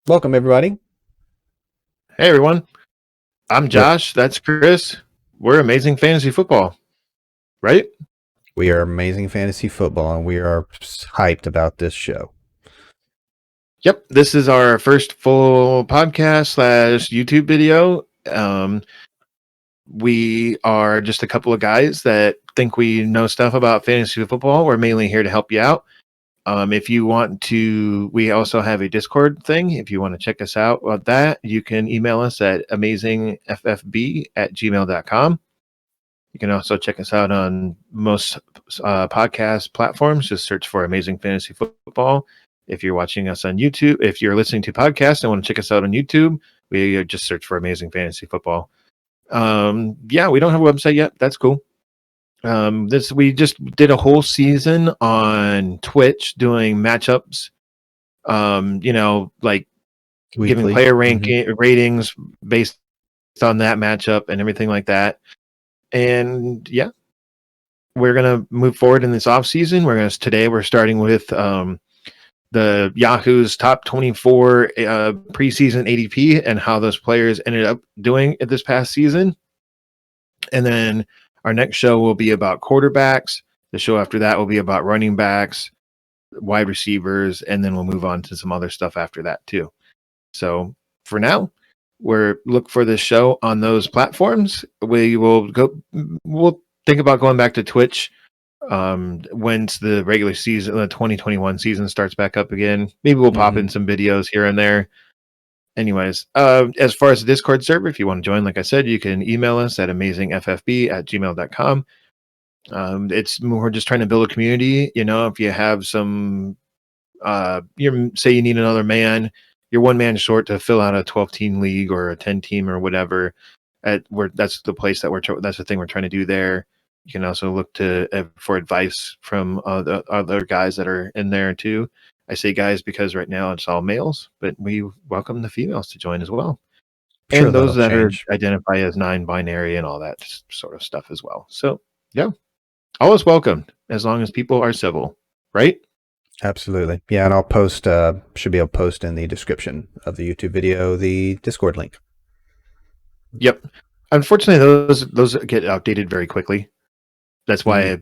Welcome, everybody. Hey everyone, I'm We're, Josh. That's Chris. We're Amazing Fantasy Football, right? we are Amazing Fantasy Football, and we are hyped about this show. Yep, this is our first full podcast slash YouTube video. We are just a couple of guys that think we know stuff about fantasy football. We're mainly here to help you out. If you want to, we also have a Discord thing. If you want to check us out on that, you can email us at amazingffb@gmail.com. You can also check us out on most podcast platforms. Just search for Amazing Fantasy Football. If you're watching us on YouTube, if you're listening to podcasts and want to check us out on YouTube, we just search for Amazing Fantasy Football. Yeah, we don't have a website yet. That's cool. We just did a whole season on Twitch doing matchups. Like giving Weekly. player ratings based on that matchup and everything like that. And yeah, we're gonna move forward in this off season. Today we're starting with the Yahoo's top 24 preseason ADP and how those players ended up doing it this past season. And then our next show will be about quarterbacks. The show after that will be about running backs, wide receivers, and then we'll move on to some other stuff after that too. So for now, look for this show on those platforms. We'll think about going back to Twitch once the regular season, the 2021 season starts back up again. Maybe we'll pop in some videos here and there. Anyways, as far as the Discord server, if you want to join, like I said, you can email us at amazingffb@gmail.com. We're just trying to build a community. If you have some, say you need another man, you're one man short to fill out a 12-team league or a 10-team or whatever. That's the place that's the thing we're trying to do there. You can also look for advice from other guys that are in there too. I say guys because right now it's all males, but we welcome the females to join as well, Sure, and those that'll that change. identify as non-binary and all that sort of stuff as well. So yeah, all is welcomed as long as people are civil, right? Absolutely. Yeah, and I'll post, should be able to post in the description of the YouTube video the Discord link. Yep. Unfortunately, those get outdated very quickly. That's why I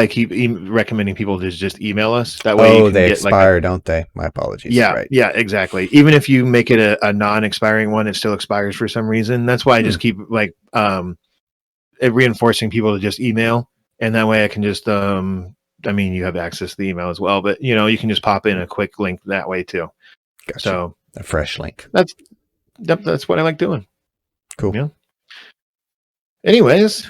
keep recommending people to just email us. That way you can they get expire, don't they? My apologies. yeah, Right. yeah, exactly. Even if you make it a non-expiring one, it still expires for some reason. That's why I just keep reinforcing people to just email, and that way I can just you have access to the email as well, but you can just pop in a quick link that way too. Gotcha. So a fresh link. That's what I like doing. Cool. Yeah. Anyways,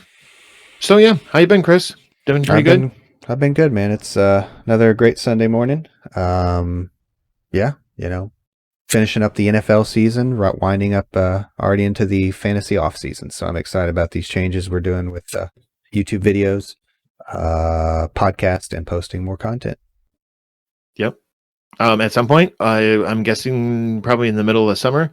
so yeah, how you been, Chris? Doing pretty good? I've been good, man. It's another great Sunday morning. Yeah, finishing up the NFL season, winding up already into the fantasy off season. So I'm excited about these changes we're doing with YouTube videos, podcast, and posting more content. Yep. At some point, I'm guessing probably in the middle of summer.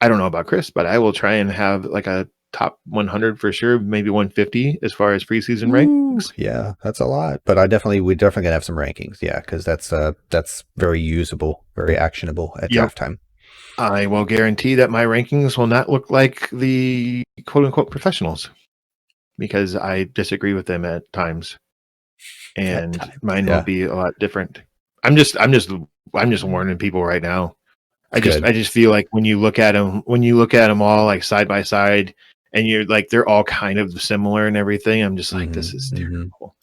I don't know about Chris, but I will try and have like a top 100 for sure, maybe 150 as far as preseason ranks. Yeah, that's a lot, but we definitely gonna have some rankings. Yeah, because that's very usable, very actionable at draft time. I will guarantee that my rankings will not look like the quote unquote professionals because I disagree with them at times, and mine will be a lot different. I'm just warning people right now. I just feel like when you look at them all like side by side, and you're like they're all kind of similar and everything. I'm just like, this is terrible.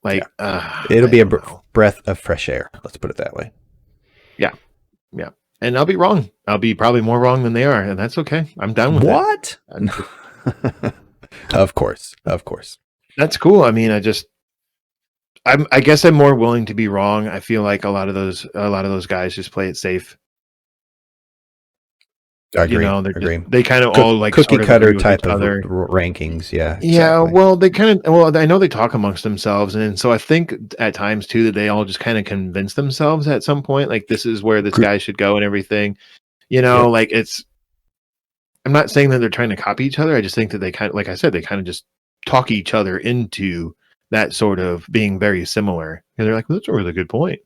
Like, it'll be a breath of fresh air. Let's put it that way. Yeah. And I'll be wrong. I'll be probably more wrong than they are, and that's okay. I'm done with what? Of course. That's cool. I mean, I guess I'm more willing to be wrong. I feel like a lot of those guys just play it safe. I agree. They kind of all like cookie cutter type of rankings. Yeah. Yeah. Exactly. Well, I know they talk amongst themselves. And so I think at times too, that they all just kind of convince themselves at some point, like this is where this guy should go and everything, like I'm not saying that they're trying to copy each other. I just think that they kind of, like I said, they kind of just talk each other into that sort of being very similar. And they're like, well, that's a really good point.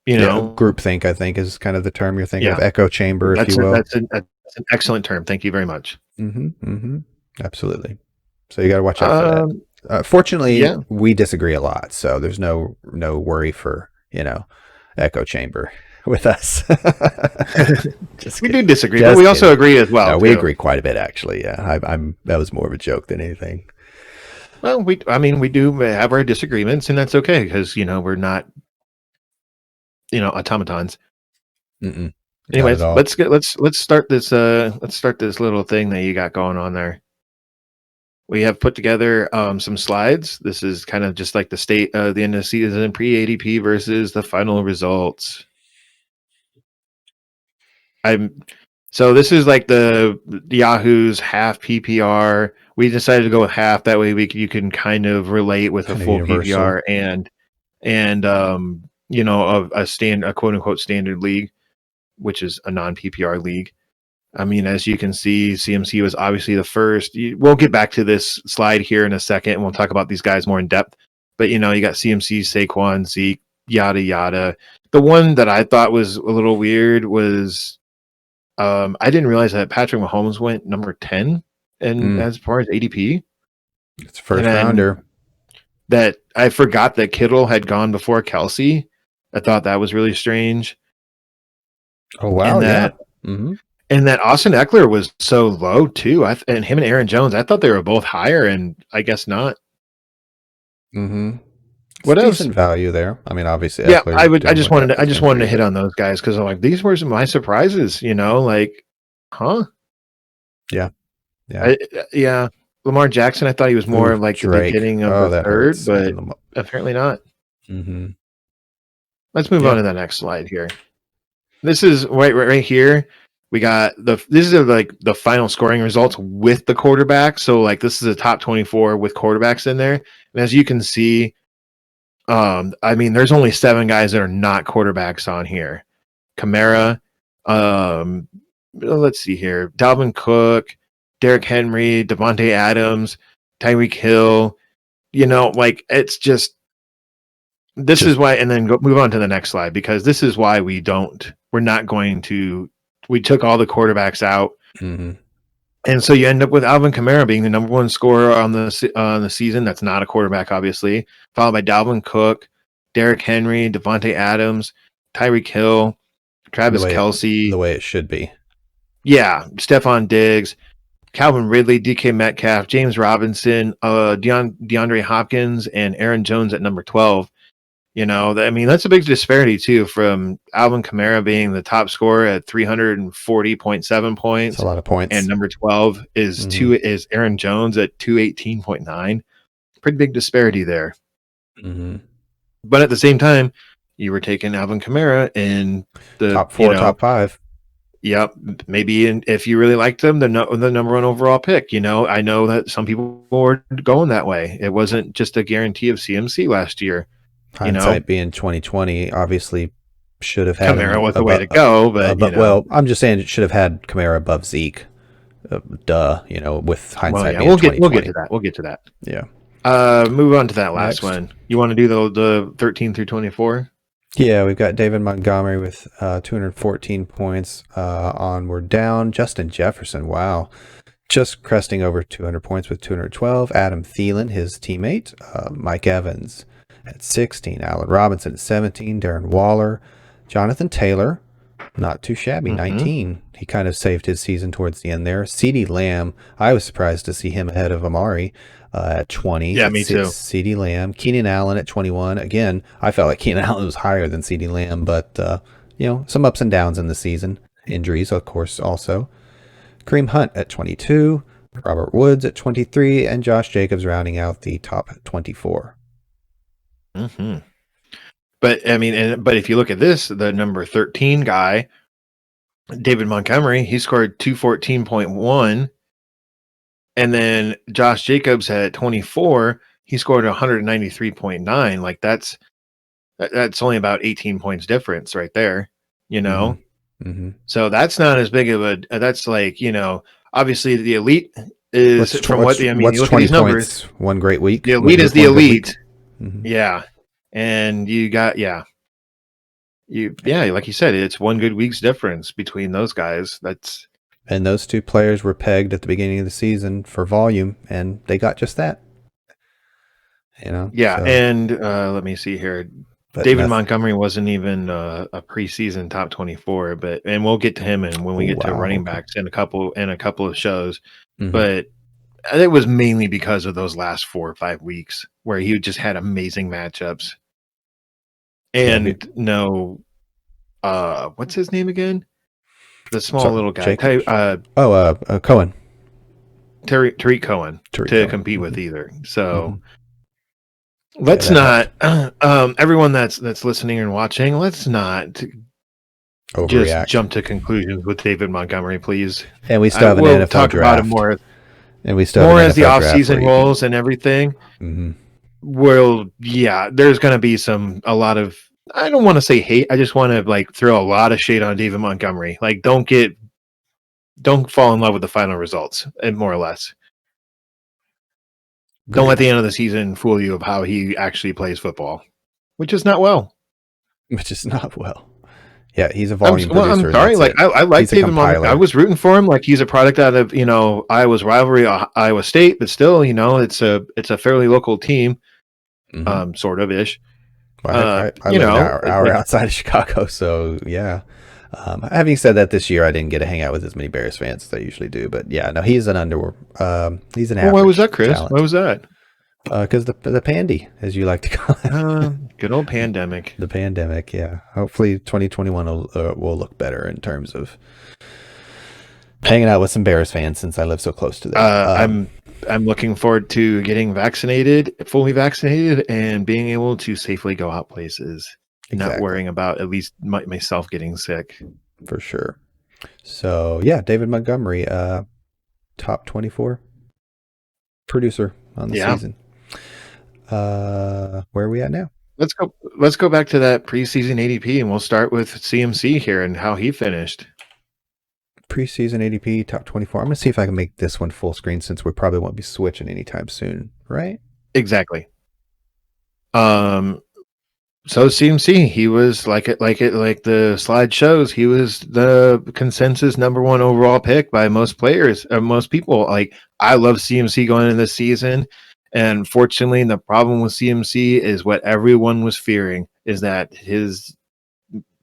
You Yeah, know, groupthink, I think, is kind of the term you're thinking of, yeah, echo chamber, if you that's will. that's an excellent term. Thank you very much. Absolutely. So you got to watch out for that. Um, Fortunately, yeah, we disagree a lot, so there's no worry for echo chamber with us. Just we do kidding. disagree, but Just we also kidding. agree as well No, we too. agree quite a bit, actually. Yeah, I'm that was more of a joke than anything. Well, I mean, we do have our disagreements, and that's okay because we're not automatons. Mm-mm, not at Anyways, all. let's start this little thing that you got going on there. We have put together some slides. This is kind of just like the state of the end of the season pre ADP versus the final results. I'm So this is like the Yahoo's half PPR. We decided to go with half. That way you can kind of relate with a Kind of full universal. PPR and a quote unquote standard league, which is a non PPR league. I mean, as you can see, CMC was obviously the first. We'll get back to this slide here in a second, and we'll talk about these guys more in depth. But you got CMC, Saquon, Zeke, yada yada. The one that I thought was a little weird was I didn't realize that Patrick Mahomes went number 10 and Mm, as far as ADP, it's a and first then rounder. that I forgot that Kittle had gone before Kelsey. I thought that was really strange, Oh wow, and yeah. that Mm-hmm. And that Austin Eckler was so low too. And him and Aaron Jones, I thought they were both higher, and I guess not. Mm-hmm. It's What else? decent value there. I mean, obviously Yeah, Eckler doing what I Eckler's just going to wanted to do, hit but on those guys because I'm like, these were some of my surprises. Like, huh? yeah, yeah. Yeah. Lamar Jackson, I thought he was more Ooh, of like the Drake. beginning of Oh, the that third, hurts. but And apparently not. mm-hmm. Let's move on Yeah, to the next slide here. This is right here. We got this is like the final scoring results with the quarterback. So like this is a top 24 with quarterbacks in there. And as you can see, I mean, there's only 7 guys that are not quarterbacks on here. Kamara, let's see here. Dalvin Cook, Derrick Henry, Devontae Adams, Tyreek Hill. Like it's just this is just why, and then move on to the next slide because this is why we're not going to. We took all the quarterbacks out, mm-hmm. and so you end up with Alvin Kamara being the number 1 scorer on the season. That's not a quarterback, obviously, followed by Dalvin Cook, Derrick Henry, Devontae Adams, Tyreek Hill, the Travis way the Kelsey, way it should be. yeah, Stephon Diggs, Calvin Ridley, DK Metcalf, James Robinson, DeAndre Hopkins, and Aaron Jones at number 12. I mean, that's a big disparity too from Alvin Kamara being the top scorer at 340.7 It's a points, lot of and points. number 12 Mm-hmm. is Aaron Jones at 218.9. Pretty big disparity there. Mm-hmm. But at the same time, you were taking Alvin Kamara in the Top 4, top 5. yep, maybe if you really liked them, the number 1 overall pick. I know that some people were going that way. It wasn't just a guarantee of CMC last year. You know, Hindsight being 2020, obviously should have had Kamara him was the way above. to go, but Well, I'm just saying it should have had Kamara above Zeke. Duh, with well, hindsight yeah, being we'll get to 2020. that. We'll get to that. Yeah. Move on to that last Next. one. You want to do the 13 through 24? Yeah, we've got David Montgomery with 214 points. Onward down. Justin Jefferson, wow. Just cresting over 200 points with 212. Adam Thielen, his teammate. Mike Evans at 16. Allen Robinson at 17. Darren Waller. Jonathan Taylor, not too shabby, Mm-hmm. 19. He kind of saved his season towards the end there. CeeDee Lamb, I was surprised to see him ahead of Amari at 20. Yeah, me too. CeeDee Lamb. Keenan Allen at 21. Again, I felt like Keenan Allen was higher than CeeDee Lamb, but, some ups and downs in the season. Injuries, of course, also. Kareem Hunt at 22. Robert Woods at 23. And Josh Jacobs rounding out the top 24. Mm-hmm. But I mean, but if you look at this, the number 13 guy, David Montgomery, he scored 214.1, and then Josh Jacobs at 24, he scored 193.9. Like that's only about 18 points difference right there. You Mm-hmm. know, Mm-hmm. So that's not as big of that's like, obviously the elite is from I mean, you What's look at 20 these numbers, points? One great week. the elite is the One good week. elite. Mm-hmm. Yeah. And you got, yeah. Like you said, it's one good week's difference between those guys. And those two players were pegged at the beginning of the season for volume, and they got just that. Yeah, So, and let me see here. but David nothing. Montgomery wasn't even a preseason top 24, and we'll get to him and when we get to running Okay. backs in a couple of shows. Mm-hmm. But it was mainly because of those last 4 or 5 weeks where he just had amazing matchups. And what's his name again? The small little guy, Cohen. Tariq Cohen, Tariq to Cohen. compete with either. So Let's not everyone that's listening and watching, let's not just overreact. jump to conclusions with David Montgomery, please. And we still have an We'll NFL talk draft. about it more As the offseason rolls and everything. Mm-hmm. There's going to be a lot of, I don't want to say hate. I just want to throw a lot of shade on David Montgomery. Don't fall in love with the final results, and more or less. Great. Don't let the end of the season fool you of how he actually plays football, which is not well. Yeah, he's a volume producer. I'm sorry. I like David Montgomery. I was rooting for him. He's a product out of Iowa's rivalry, Iowa State, but still, it's a fairly local team, sort of ish. Well, I live an hour outside of Chicago, so yeah. Having said that, this year I didn't get to hang out with as many Bears fans as I usually do, but yeah, no, he's an he's an average. Why was that, Chris? Talent. Why was that? Because the pandy, as you like to call it. Good old pandemic. The pandemic, yeah. Hopefully 2021 will look better in terms of hanging out with some Bears fans since I live so close to them. I'm looking forward to getting fully vaccinated, and being able to safely go out places, not worrying about at least myself getting sick. For sure. So yeah, David Montgomery, top 24 producer on the season. Where are we at now? Let's go back to that preseason ADP, and we'll start with CMC here and how he finished. Preseason ADP top 24. I'm gonna see if I can make this one full screen since we probably won't be switching anytime soon, right? Exactly. So CMC, he was like the slide shows, he was the consensus number 1 overall pick by most players, most people. I love CMC going into this season, and fortunately, the problem with CMC is what everyone was fearing, is that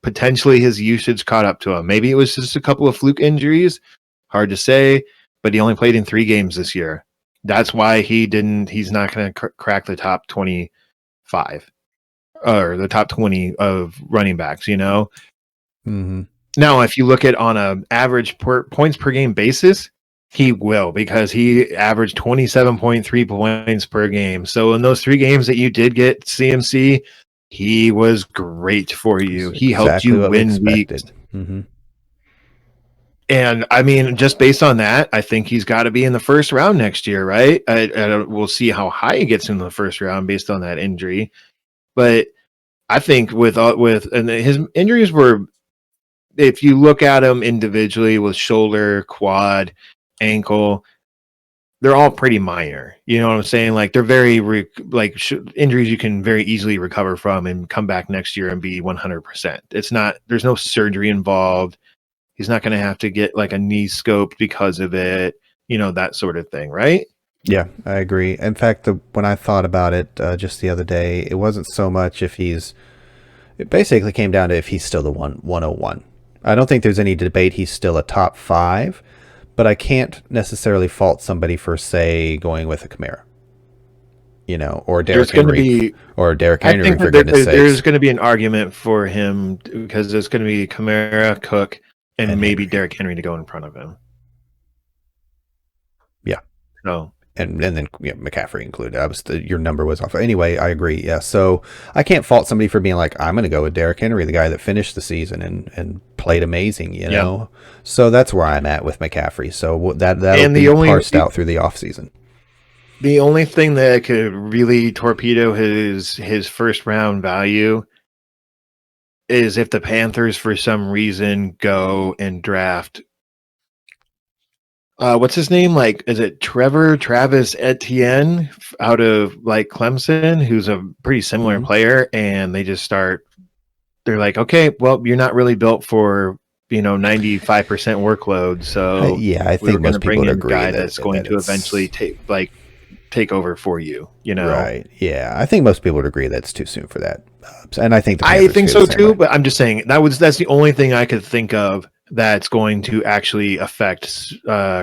potentially his usage caught up to him. Maybe it was just a couple of fluke injuries, hard to say, but he only played in 3 games this year. That's why he's not going to crack the top 25 or the top 20 of running backs, Mm-hmm. Now, if you look at on an average points per game basis, he will, because he averaged 27.3 points per game. So in those 3 games that you did get CMC, he was great for you. He helped you win weeks. Mm-hmm. And I mean, just based on that, I think he's got to be in the first round next year, right? We'll see how high he gets in the first round based on that injury. But I think and his injuries were, if you look at them individually, with shoulder, quad, ankle, they're all pretty minor. You know what I'm saying? They're very injuries you can very easily recover from and come back next year and be 100%. There's no surgery involved. He's not going to have to get a knee scoped because of it, that sort of thing, right? Yeah, I agree. In fact, when I thought about it just the other day, it wasn't so much it basically came down to if he's still the 101. I don't think there's any debate he's still a top 5, but I can't necessarily fault somebody for, say, going with a Kamara, or Derrick Henry. For goodness sakes. There's going to be an argument for him, because there's going to be Kamara, Cook, and maybe Derrick Henry to go in front of him. Yeah. So. And then McCaffrey included. Your number was off. Anyway, I agree. Yeah. So I can't fault somebody for being like, I'm going to go with Derrick Henry, the guy that finished the season and played amazing, know? So that's where I'm at with McCaffrey. So that'll be parsed out through the offseason. The only thing that could really torpedo his first round value is if the Panthers, for some reason, go and draft what's his name? Is it Travis Etienne out of Clemson, who's a pretty similar player, and they just start they're like, okay, well, you're not really built for 95% workload, so Yeah, I we think were going most to people bring would in a agree guy that that's going that to eventually it's take over for you. right. Yeah, I think most people would agree that's too soon for that, and I think the I Panthers think feel the so same too, way. but I'm just saying that's the only thing I could think of that's going to actually affect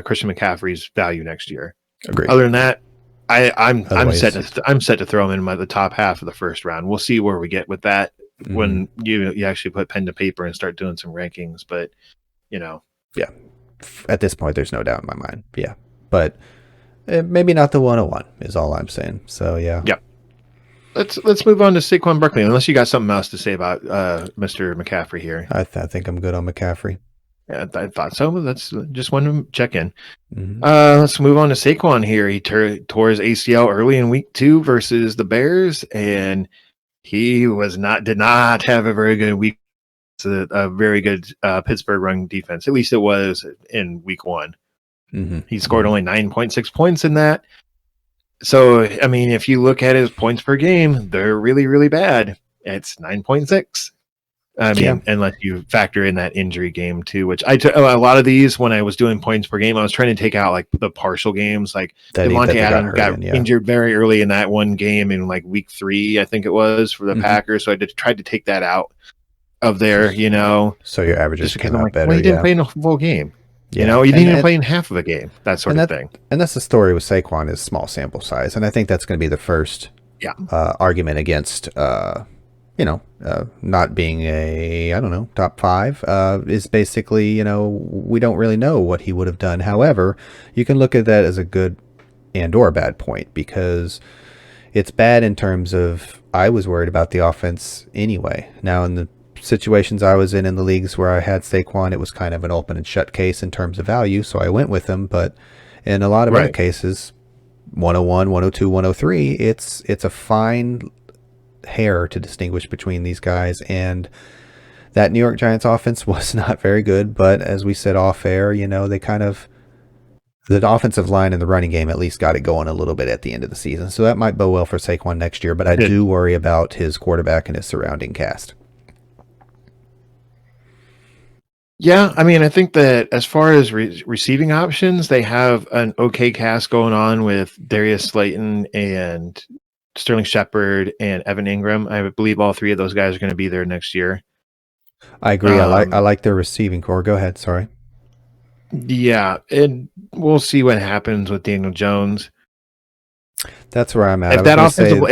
Christian McCaffrey's value next year. Agreed. Other than that, I'm set Otherwise, to I'm set to throw him in the top half of the first round. We'll see where we get with that mhm. when you actually put pen to paper and start doing some rankings. But you know, Yeah, at this point, there's no doubt in my mind. Yeah, but maybe not the 101 is all I'm saying. So yeah, yeah. Let's move on to Saquon Barkley. Unless you got something else to say about Mr. McCaffrey here. I think I'm good on McCaffrey. Yeah, I thought so. That's just wanted to check in. Hmm. Let's move on to Saquon here. He tore his ACL early in week 2 versus the Bears, and he did not have a very good week. It's a very good Pittsburgh run defense. At least it was in week 1. Hmm. He scored only 9.6 points in that. So, I mean, if you look at his points per game, they're really, really bad. It's 9.6. I Yeah, mean, unless you factor in that injury game too, which a lot of these when I was doing points per game, I was trying to take out like the partial games. Like that Devontae they got Adams hurt got in. Yeah. injured very early in that one game in like week 3, I think it was for the Hmm. Packers. So I tried to take that out of there, Just so your averages just because came I'm out like, well, better. he didn't Yeah. play in a full game. Yeah, You didn't even play in half of a game, that sort and of that thing. and that's the story with Saquon is small sample size, and I think that's going to be the first Yeah. argument against not being a I don't know top 5 is basically we don't really know what he would have done. However, you can look at that as a good and or bad point because it's bad in terms of I was worried about the offense anyway. Now in the situations I was in the leagues where I had Saquon, it was kind of an open and shut case in terms of value, so I went with him. But in a lot of other Right. cases, 101, 102, 103, it's a fine hair to distinguish between these guys. And that New York Giants offense was not very good, but as we said off air, they kind of the offensive line and the running game at least got it going a little bit at the end of the season. So that might bode well for Saquon next year, but I Did. do worry about his quarterback and his surrounding cast. Yeah, I mean, I think that as far as receiving options, they have an okay cast going on with Darius Slayton and Sterling Shepard and Evan Ingram. I believe all 3 of those guys are going to be there next year. I agree. I Um, like their receiving core. Go ahead. Sorry. yeah, and we'll see what happens with Daniel Jones. That's where I'm at. I If was that going to say, offensive,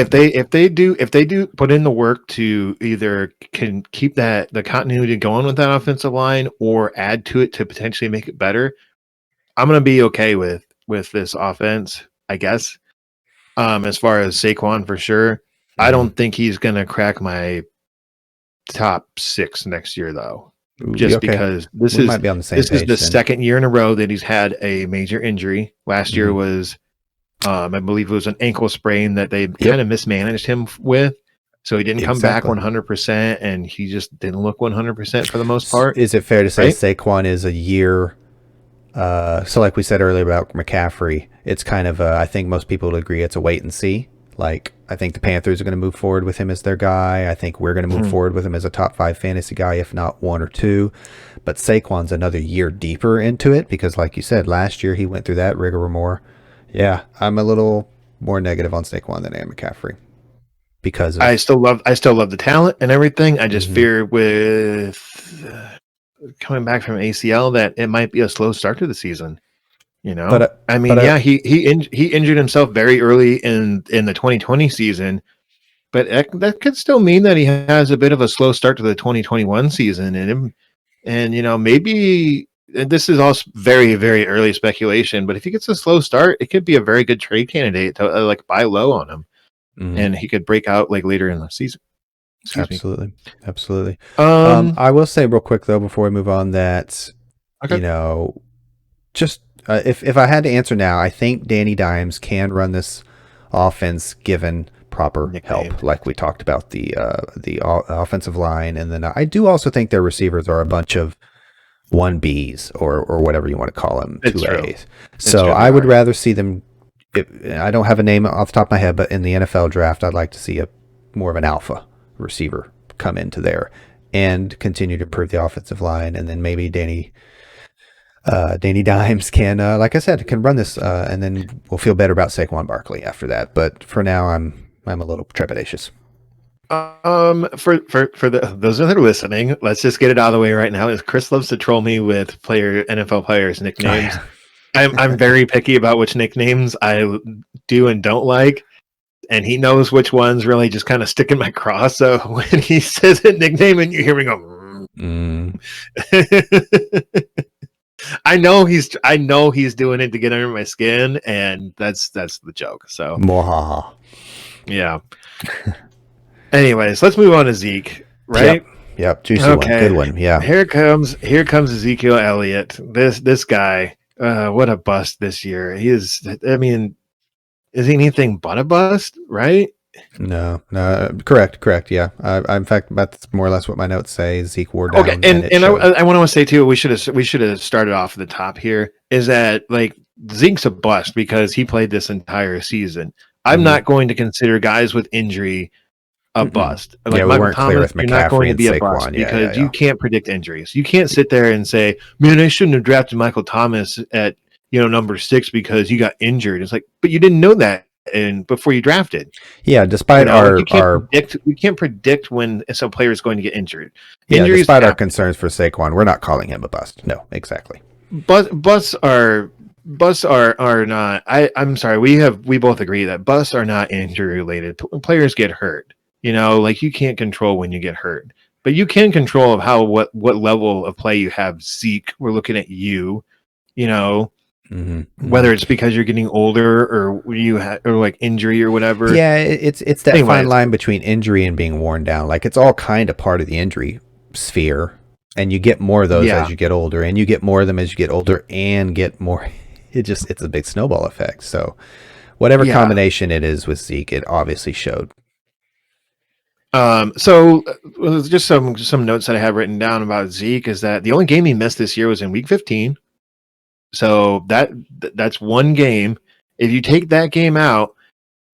if they do put in the work to either can keep the continuity going with that offensive line or add to it to potentially make it better, I'm going to be okay with this offense, I guess. As far as Saquon for sure, I mhm. don't think he's going to crack my top 6 next year though. Ooh, yeah, Just okay. because We might be on the same this is the page then. second year in a row that he's had a major injury. Last year Hmm. was I believe it was an ankle sprain that they kind Yep. of mismanaged him with. So he didn't come back Exactly. 100%, and he just didn't look 100% for the most part, Is it fair to say right? Saquon is a year? So like we said earlier about McCaffrey, it's kind of I think most people would agree it's a wait and see. Like I think the Panthers are going to move forward with him as their guy. I think we're going to move Mhm. forward with him as a top 5 fantasy guy, if not 1 or 2. But Saquon's another year deeper into it because, like you said, last year he went through that rigmarole. Yeah, I'm a little more negative on Saquon than I am McCaffrey because of. I still love the talent and everything. I just Mhm. fear with coming back from ACL that it might be a slow start to the season. But I but mean, yeah, he injured himself very early in the 2020 season, but that could still mean that he has a bit of a slow start to the 2021 season, and maybe and this is also very very early speculation, but if he gets a slow start, it could be a very good trade candidate to like buy low on him, mhm, and he could break out like later in the season. Excuse me. absolutely, absolutely. Um. I will say real quick though before we move on that Okay. you know just if I had to answer now, I think Danny Dimes can run this offense given proper help, Nicknamed. like we talked about the offensive line, and then I do also think their receivers are a bunch of 1Bs or whatever you want to call them, It's true. 2As. It's So true. They I would are. rather see them. I don't have a name off the top of my head, but in the NFL draft, I'd like to see a more of an alpha receiver come into there. and continue to improve the offensive line, and then maybe Danny Dimes can, like I said, can run this, and then we'll feel better about Saquon Barkley after that. But for now, I'm a little trepidatious. Those that are listening, let's just get it out of the way right now. Is Chris loves to troll me with NFL players' nicknames. Oh, I'm very picky about which nicknames I do and don't like, and he knows which ones really just kind of stick in my craw. So when he says a nickname and you hear me go, I know he's doing it to get under my skin, and that's the joke. So Mwahaha. Yeah. Anyways, let's move on to Zeke, right? Yep. Juicy one. Good one. Yeah. Here comes Ezekiel Elliott. This guy, what a bust this year. He is, I mean, is he anything but a bust, right? No. Correct. Yeah. In fact, that's more or less what my notes say. Zeke wore down. Okay, and I want to say too, we should have started off at the top here. Is that like Zeke's a bust because he played this entire season. I'm not going to consider guys with injury a bust. Like we Michael weren't Thomas, clear with McCaffrey, you're not going to be a and bust Saquon. because you can't predict injuries. You can't sit there and say, "Man, I shouldn't have drafted Michael Thomas at number 6 because he got injured." It's like, but you didn't know that before you drafted. Yeah, despite we can't predict when some player is going to get injured. Injuries despite our concerns for Saquon, we're not calling him a bust. No, exactly. Busts are not. I'm sorry. We both agree that busts are not injury related. Players get hurt. Like you can't control when you get hurt, but you can control of what level of play you have. Zeke, we're looking at you. Whether it's because you're getting older or or like injury or whatever. Yeah, it's that fine line between injury and being worn down. Like it's all kind of part of the injury sphere, and you get more of those as you get older, and you get more of them as you get older and get more. It's a big snowball effect. So whatever combination it is with Zeke, it obviously showed. So just some notes that I have written down about Zeke is that the only game he missed this year was in week 15. So that's one game. If you take that game out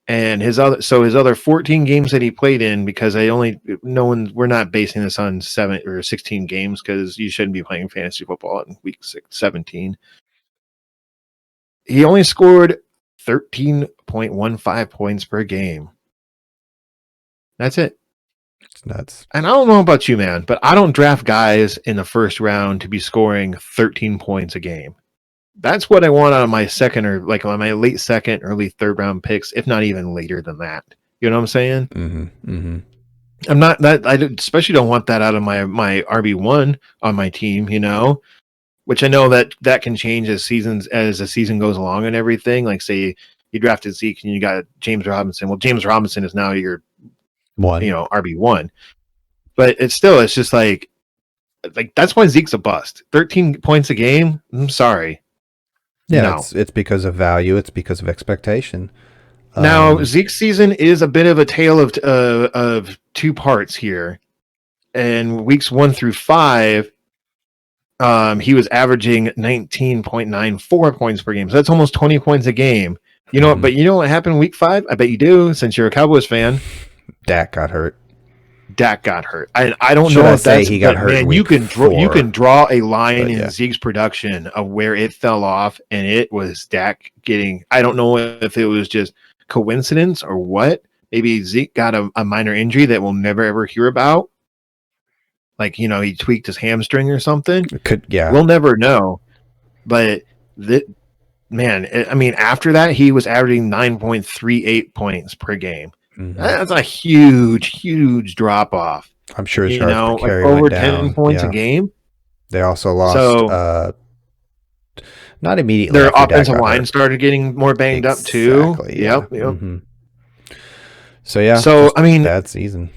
and his other 14 games that he played in, because we're not basing this on 7 or 16 games because you shouldn't be playing fantasy football in week 17. He only scored 13.15 points per game. That's it. It's nuts. And I don't know about you, man, but I don't draft guys in the first round to be scoring 13 points a game. That's what I want out of my second or like on my late second, early third round picks, if not even later than that. You know what I'm saying? I'm not that. I especially don't want that out of my RB1 on my team. Which I know that can change as the season goes along and everything. Like say you drafted Zeke and you got James Robinson. Well, James Robinson is now your RB1, but it's just like that's why Zeke's a bust. 13 points a game. I'm sorry. Yeah, no. It's because of value. It's because of expectation. Now Zeke's season is a bit of a tale of two parts here. And weeks 1 through 5, he was averaging 19.94 points per game. So that's almost 20 points a game. But you know what happened in week 5? I bet you do, since you're a Cowboys fan. Dak got hurt. I don't know if that's he got hurt. Man, you can draw a line in Zeke's production of where it fell off, and it was Dak getting. I don't know if it was just coincidence or what. Maybe Zeke got a minor injury that we'll never ever hear about. Like he tweaked his hamstring or something. We'll never know. But after that he was averaging 9.38 points per game. That's a huge drop off. I'm sure his yards per carry over went down. 10 points a game. They also lost. Not immediately. Their offensive line started getting more banged up too. Yeah. Yep. So bad season.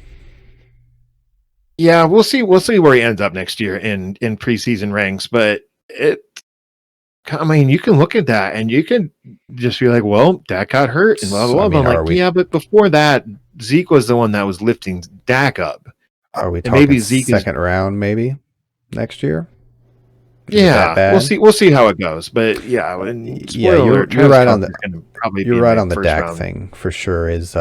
Yeah, we'll see where he ends up next year in preseason ranks, but you can look at that and you can just be like, well, Dak got hurt and blah, blah, blah. I'm like, yeah, but before that, Zeke was the one that was lifting Dak up. Are we talking maybe Zeke second round maybe next year? Yeah, we'll see how it goes. But yeah, you're right on the Dak thing for sure. Is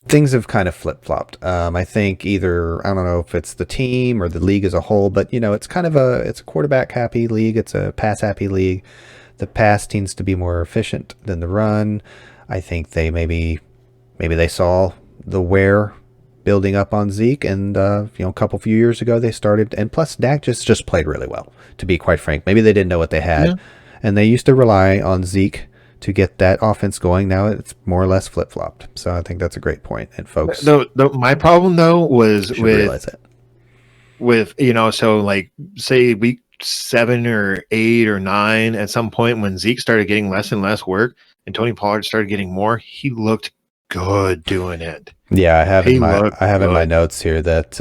things have kind of flip flopped. I think either, I don't know if it's the team or the league as a whole, but it's kind of it's a quarterback happy league. It's a pass happy league. The pass tends to be more efficient than the run. I think they maybe they saw the wear building up on Zeke, and a couple few years ago they started, and plus Dak just played really well. To be quite frank, maybe they didn't know what they Yeah. had, and they used to rely on Zeke to get that offense going. Now it's more or less flip flopped. So I think that's a great point, and folks My problem though was should realize it. with so like say week 7 or 8 or 9, at some point when Zeke started getting less and less work and Tony Pollard started getting more, he looked good doing it. Yeah, He looked I have in my good. notes here that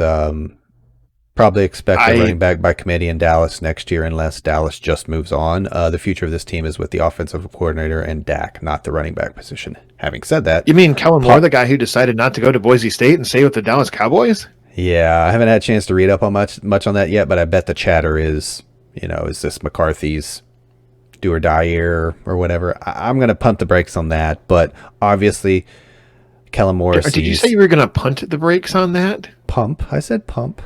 probably expect a I running back by committee in Dallas next year unless Dallas just moves on. The future of this team is with the offensive coordinator and Dak, not the running back position. Having said that, You mean Kellen Moore, the guy who decided not to go to Boise State and stay with the Dallas Cowboys? yeah, I haven't had a chance to read up on much on that yet, but I bet the chatter is this McCarthy's do or die year or whatever. I'm going to pump the brakes on that, but obviously Kellen Moore Did you say sees you were going to punt the brakes on that? pump. I said pump.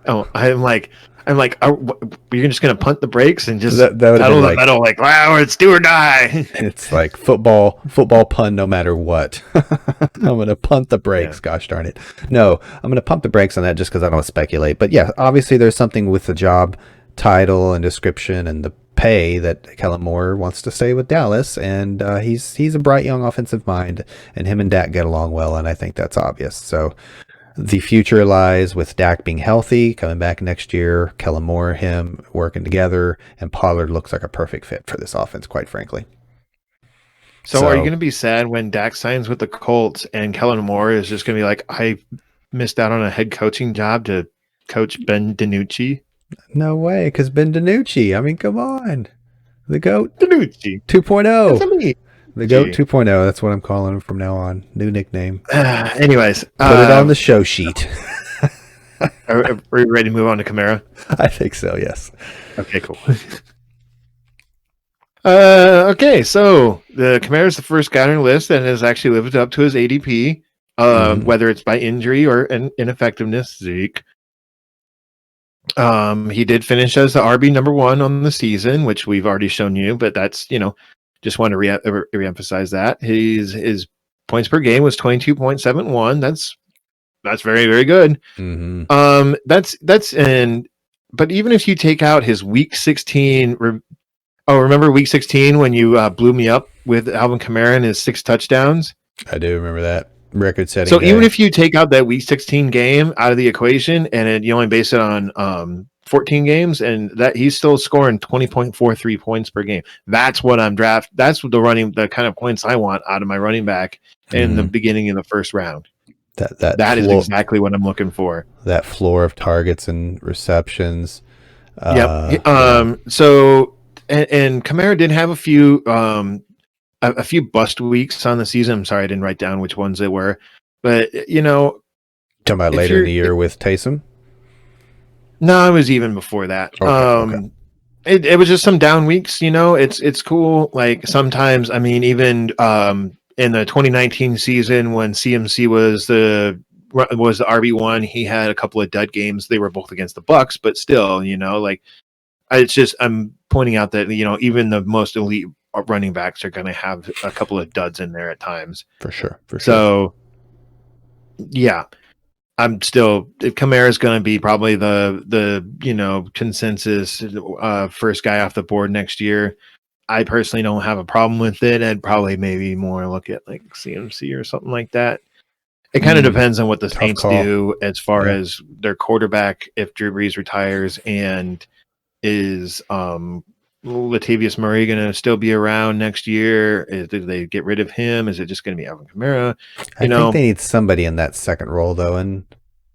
Oh, I'm like, you're just going to punt the brakes and just That would have been pedal the like, metal, like, wow, it's do or die. it's like football pun no matter what. I'm going to punt the Yeah. brakes. Gosh darn it. No, I'm going to pump the brakes on that just because I don't want to speculate. But yeah, obviously there's something with the job title and description and the pay that Kellen Moore wants to stay with Dallas. And he's a bright young offensive mind, and him and Dak get along well. And I think that's obvious. So the future lies with Dak being healthy, coming back next year, Kellen Moore, him working together, and Pollard looks like a perfect fit for this offense, quite frankly. So are you So going to be sad when Dak signs with the Colts and Kellen Moore is just going to be like, I missed out on a head coaching job to coach Ben DiNucci? no way, because Ben DiNucci, I mean, come on. The GOAT DiNucci. It's 2.0. a me. The GOAT 2.0. That's what I'm calling him from now on. New nickname. Anyways, Put it on the show sheet. are we ready to move on to Kamara? I think so, yes. Okay, cool. Okay, so the Kamara is the first guy on our list that has actually lived up to his ADP, whether it's by injury or ineffectiveness. Zeke. He did finish as the RB number 1 on the season, which we've already shown you, but that's just want to reemphasize that his points per game was 22.71. That's very, very good. Mm-hmm. But even if you take out his week 16. Remember week 16 when you blew me up with Alvin Kamara and his 6 touchdowns? I do remember that record-setting So day. even if you take out that week 16 game out of the equation and you only base it on 14 games, and that he's still scoring 20.43 points per game. That's what that's the kind of points I want out of my running back in the beginning of the first round. That is exactly what I'm looking for. That floor of targets and receptions. Yep. So and Kamara did have a few bust weeks on the season. I'm sorry I didn't write down which ones they were, but talking about later in the year with Taysom. No, it was even before that. Okay. It was just some down weeks. It's cool. Like sometimes, I mean, even in the 2019 season when CMC was the RB1, he had a couple of dud games. They were both against the Bucks, but still, like it's just I'm pointing out that even the most elite running backs are going to have a couple of duds in there at times. For sure. So, yeah. I'm still Kamara is going to be probably the consensus first guy off the board next year. I personally don't have a problem with it. I'd probably maybe more look at like CMC or something like that. It kind of depends on what the Saints do as far as their quarterback. If Drew Brees retires, and is Latavius Murray going to still be around next year? Did they get rid of him? Is it just going to be Alvin Kamara? I think they need somebody in that second role, though. And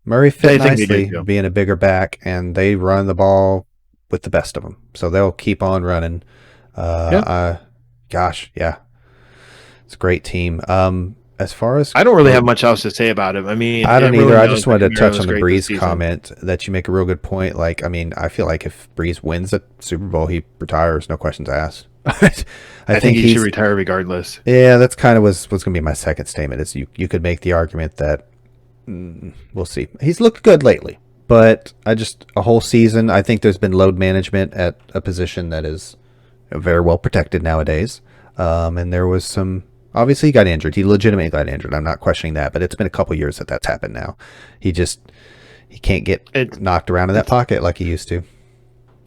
Murray fit nicely being a bigger back, and they run the ball with the best of them. So they'll keep on running. It's a great team. as far as I don't really have much else to say about him. I mean, I don't everyone either. I knows just that wanted to Kamara touch was on the great this Breeze season. comment that you make a real good point. Like, I mean, I feel like if Breeze wins the Super Bowl, he retires, no questions asked. I I think think he should he's retire regardless. yeah. That's kind of was going to be my second statement. Is you could make the argument that we'll see. He's looked good lately, but I just a whole season. I think there's been load management at a position that is very well protected nowadays. And there was some. Obviously, he got injured. He legitimately got injured. I'm not questioning that, but it's been a couple years that that's happened now. He just he can't get It's knocked around in that it's pocket like he used to.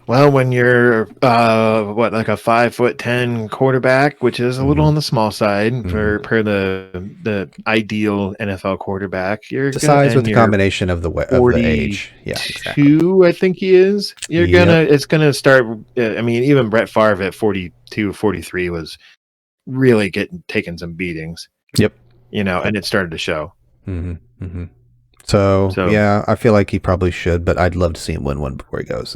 Well, when you're like a 5'10" quarterback, which is a little Mm-hmm. on the small side Mm-hmm. for per the ideal NFL quarterback, The size with the you're combination of the age. Yeah, exactly. 42, I think he is. Yep. It's gonna start. I mean, even Brett Favre at 42, 43 was really taking some beatings, Yep. and it started to show. Mm-hmm. Mm-hmm. So So yeah, I feel like he probably should, but I'd love to see him win one before he goes.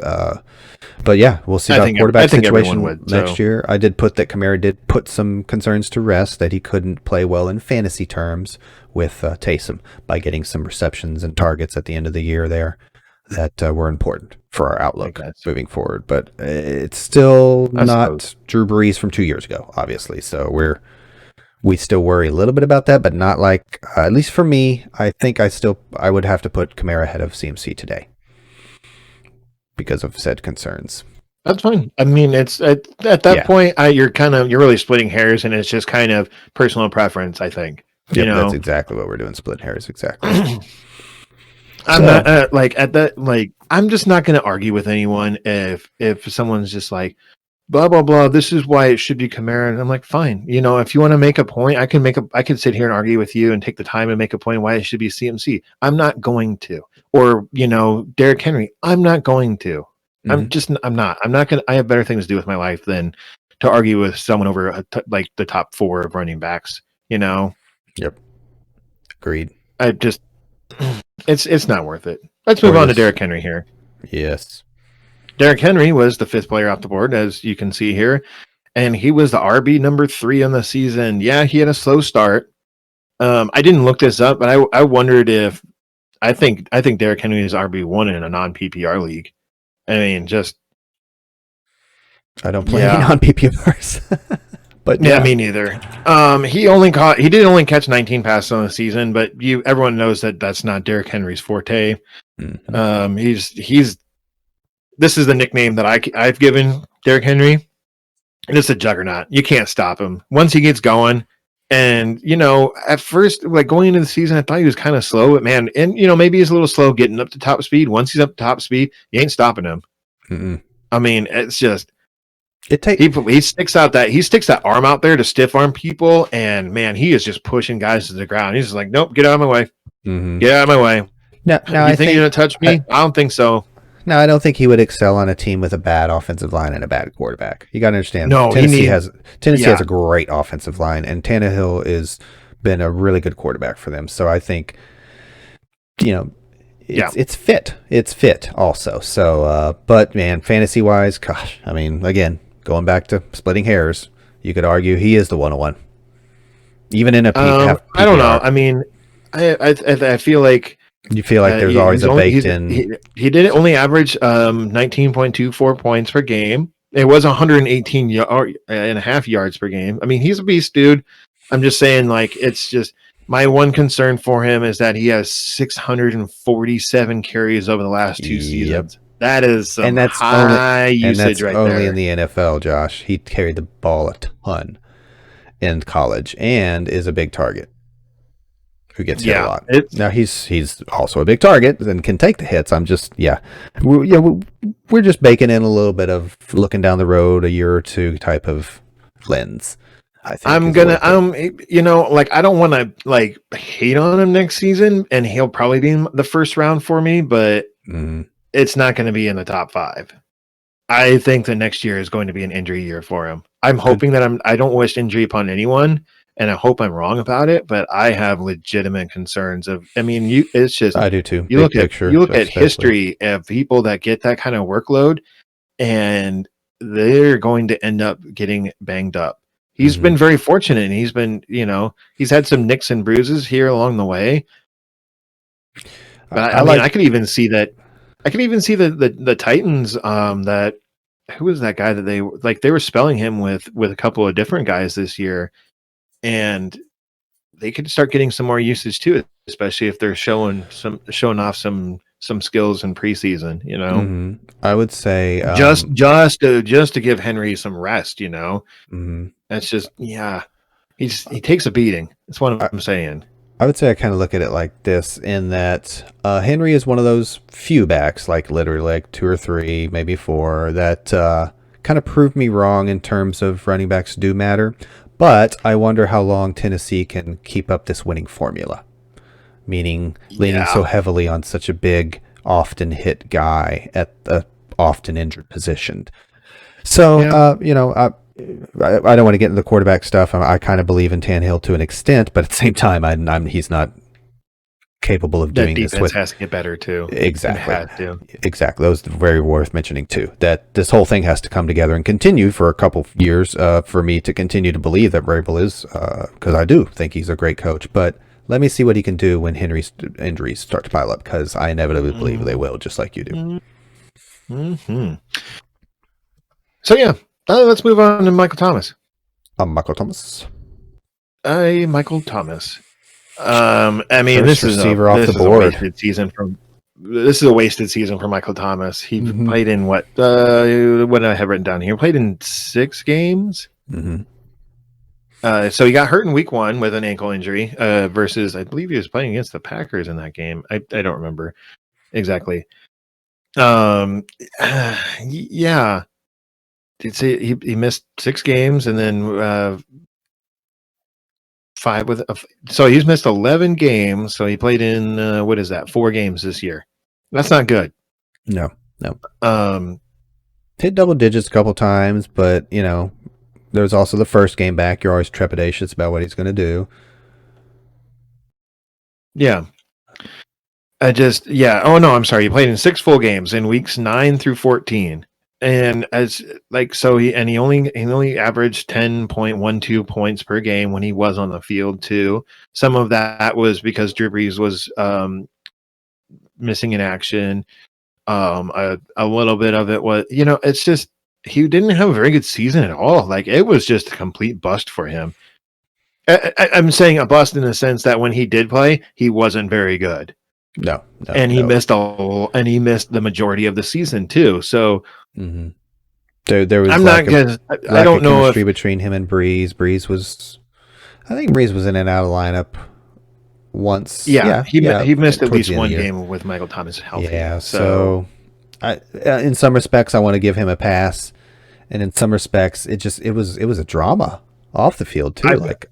But yeah, we'll see about I quarterback think everyone situation would. next So year. I did put that Kamara did put some concerns to rest that he couldn't play well in fantasy terms with Taysom by getting some receptions and targets at the end of the year there that were important for our I outlook guess moving forward. But it's still I suppose. not Drew Brees from 2 years ago, obviously. So we still worry a little bit about that, but not like at least for me. I think I would have to put Kamara ahead of CMC today because of said concerns. That's fine. I mean, it's at that Yeah. point, you're really splitting hairs, and it's just kind of personal preference. I think. You Yep, that's know, exactly what we're doing. Split hairs, exactly. I'm So, not like at that. Like, I'm just not going to argue with anyone if someone's just like blah blah blah. This is why it should be Kamara, and I'm like, fine. If you want to make a point, I can sit here and argue with you and take the time and make a point why it should be CMC. I'm not going to, or Derrick Henry. I'm not going to. mhm. I'm not gonna. I have better things to do with my life than to argue with someone over like the top four of running backs. Yep, agreed. I just it's not worth it. Let's move For on to this, Derrick Henry here. yes. Derrick Henry was the fifth player off the board, as you can see here, and he was the RB number 3 on the season. Yeah, he had a slow start. I didn't look this up, but I wondered if I think Derrick Henry is RB1 in a non PPR league. I mean, just I don't play any yeah. non PPRs, but Yeah, yeah. me neither. He did only catch 19 passes on the season, but everyone knows that that's not Derrick Henry's forte. Mhm. He's this is the nickname that I've given Derrick Henry, and it's a juggernaut. You can't stop him once he gets going. And at first, like going into the season, I thought he was kind of slow, but man, and maybe he's a little slow getting up to top speed. Once he's up to top speed, you ain't stopping him. Mm-mm. I mean, it's just It take he sticks that arm out there to stiff arm people, and man, he is just pushing guys to the ground. He's just like, nope, get out of my way, mhm. get out of my way. Now You I think you're think gonna touch I, me? I don't think so. no, I don't think he would excel on a team with a bad offensive line and a bad quarterback. You got to understand, No, Tennessee has yeah, a great offensive line, and Tannehill is been a really good quarterback for them. So I think you know yeah. it's fit also. So but man, fantasy wise, gosh, I mean, again, going back to splitting hairs, you could argue he is the 101, even in a half I don't know. PPR. I mean, I feel like You feel like there's always he's a only baked in. he did only average 19.24 points per game. It was 118 and a half yards per game. I mean, he's a beast, dude. I'm just saying, like, it's just my one concern for him is that he has 647 carries over the last 2 Yep. seasons. That is some And high usage right only in there. the NFL, Josh. He carried the ball a ton in college and is a big target who gets hit a Yeah, lot. it's Now he's also a big target and can take the hits. I'm just we're just baking in a little bit of looking down the road a year or two type of lens. I think I'm is the way gonna to put it. like I don't want to like hate on him next season, and he'll probably be in the first round for me, but Mhm. it's not going to be in the top 5. I think the next year is going to be an injury year for him. I'm Good. hoping that I don't wish injury upon anyone, and I hope I'm wrong about it, but I have legitimate concerns of. I mean, it's just I do too. you Big look at picture, especially. history of people that get that kind of workload, and they're going to end up getting banged up. He's been very fortunate, and he's been, he's had some nicks and bruises here along the way. But I mean, I could even see that. I could even see the Titans. That who was that guy that they were spelling him with a couple of different guys this year, and they could start getting some more usage too, especially if they're showing off some skills in preseason. I would say just to give Henry some rest. That's just he takes a beating. That's what I'm saying. I would say I kind of look at it like this, in that Henry is one of those few backs, like literally like 2 or 3, maybe 4, that kind of proved me wrong in terms of running backs do matter. But I wonder how long Tennessee can keep up this winning formula, meaning leaning so heavily on such a big, often hit guy at the often injured position. So, I don't want to get into the quarterback stuff. I kind of believe in Tannehill to an extent, but at the same time, he's not capable of doing this. Defense has to get better too. Exactly. Exactly. That was very worth mentioning too. That this whole thing has to come together and continue for a couple of years for me to continue to believe that Vrabel is, because I do think he's a great coach. But let me see what he can do when Henry's injuries start to pile up, because I inevitably believe they will, just like you do. Mm-hmm. So yeah. Let's move on to Michael Thomas. Michael Thomas. Michael Thomas. I mean, First receiver off the board. This is a wasted season for Michael Thomas. He played in what do I have written down here? He played in 6 games. So he got hurt in week 1 with an ankle injury. Versus, I believe he was playing against the Packers in that game. I don't remember exactly. Yeah. He missed 6 games, and then 5 with. So he's missed 11 games. So he played in 4 games this year. That's not good. No. Hit double digits a couple times, but there's also the first game back. You're always trepidatious about what he's going to do. Yeah. Oh no, I'm sorry. He played in 6 full games in weeks 9 through 14. And he only averaged 10.12 points per game when he was on the field too. Some of that was because Drew Brees was missing in action. A little bit of it was, it's just he didn't have a very good season at all. Like, it was just a complete bust for him. I'm saying a bust in the sense that when he did play, he wasn't very good. No, and he missed the majority of the season too. So there was I don't know chemistry between him and Brees. I think Brees was in and out of the lineup once. He missed at least one game with Michael Thomas healthy. Yeah, so in some respects I want to give him a pass, and in some respects it was a drama off the field too. I'm worried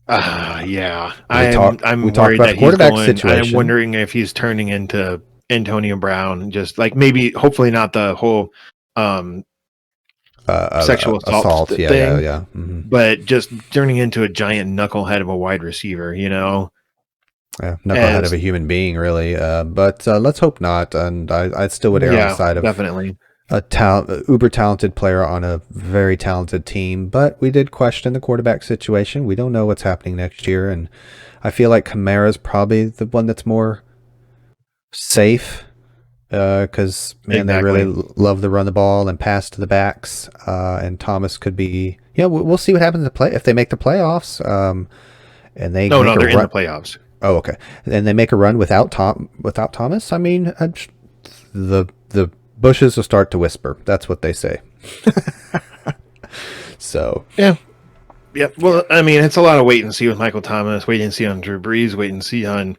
that quarterback situation. I'm wondering if he's turning into Antonio Brown, just like maybe, hopefully not the whole sexual assault thing, but just turning into a giant knucklehead of a wide receiver, knucklehead of a human being, really. But let's hope not. And I still would err on the side of definitely a uber talented player on a very talented team. But we did question the quarterback situation. We don't know what's happening next year, and I feel like Kamara's probably the one that's more safe, because they really love to run the ball and pass to the backs. And Thomas could be. We'll see what happens if they make the playoffs. And they they're in the playoffs. Oh, okay. And they make a run without Thomas. I mean, the bushes will start to whisper. That's what they say. So yeah. Well, I mean, it's a lot of wait and see with Michael Thomas. Wait and see on Drew Brees. Wait and see on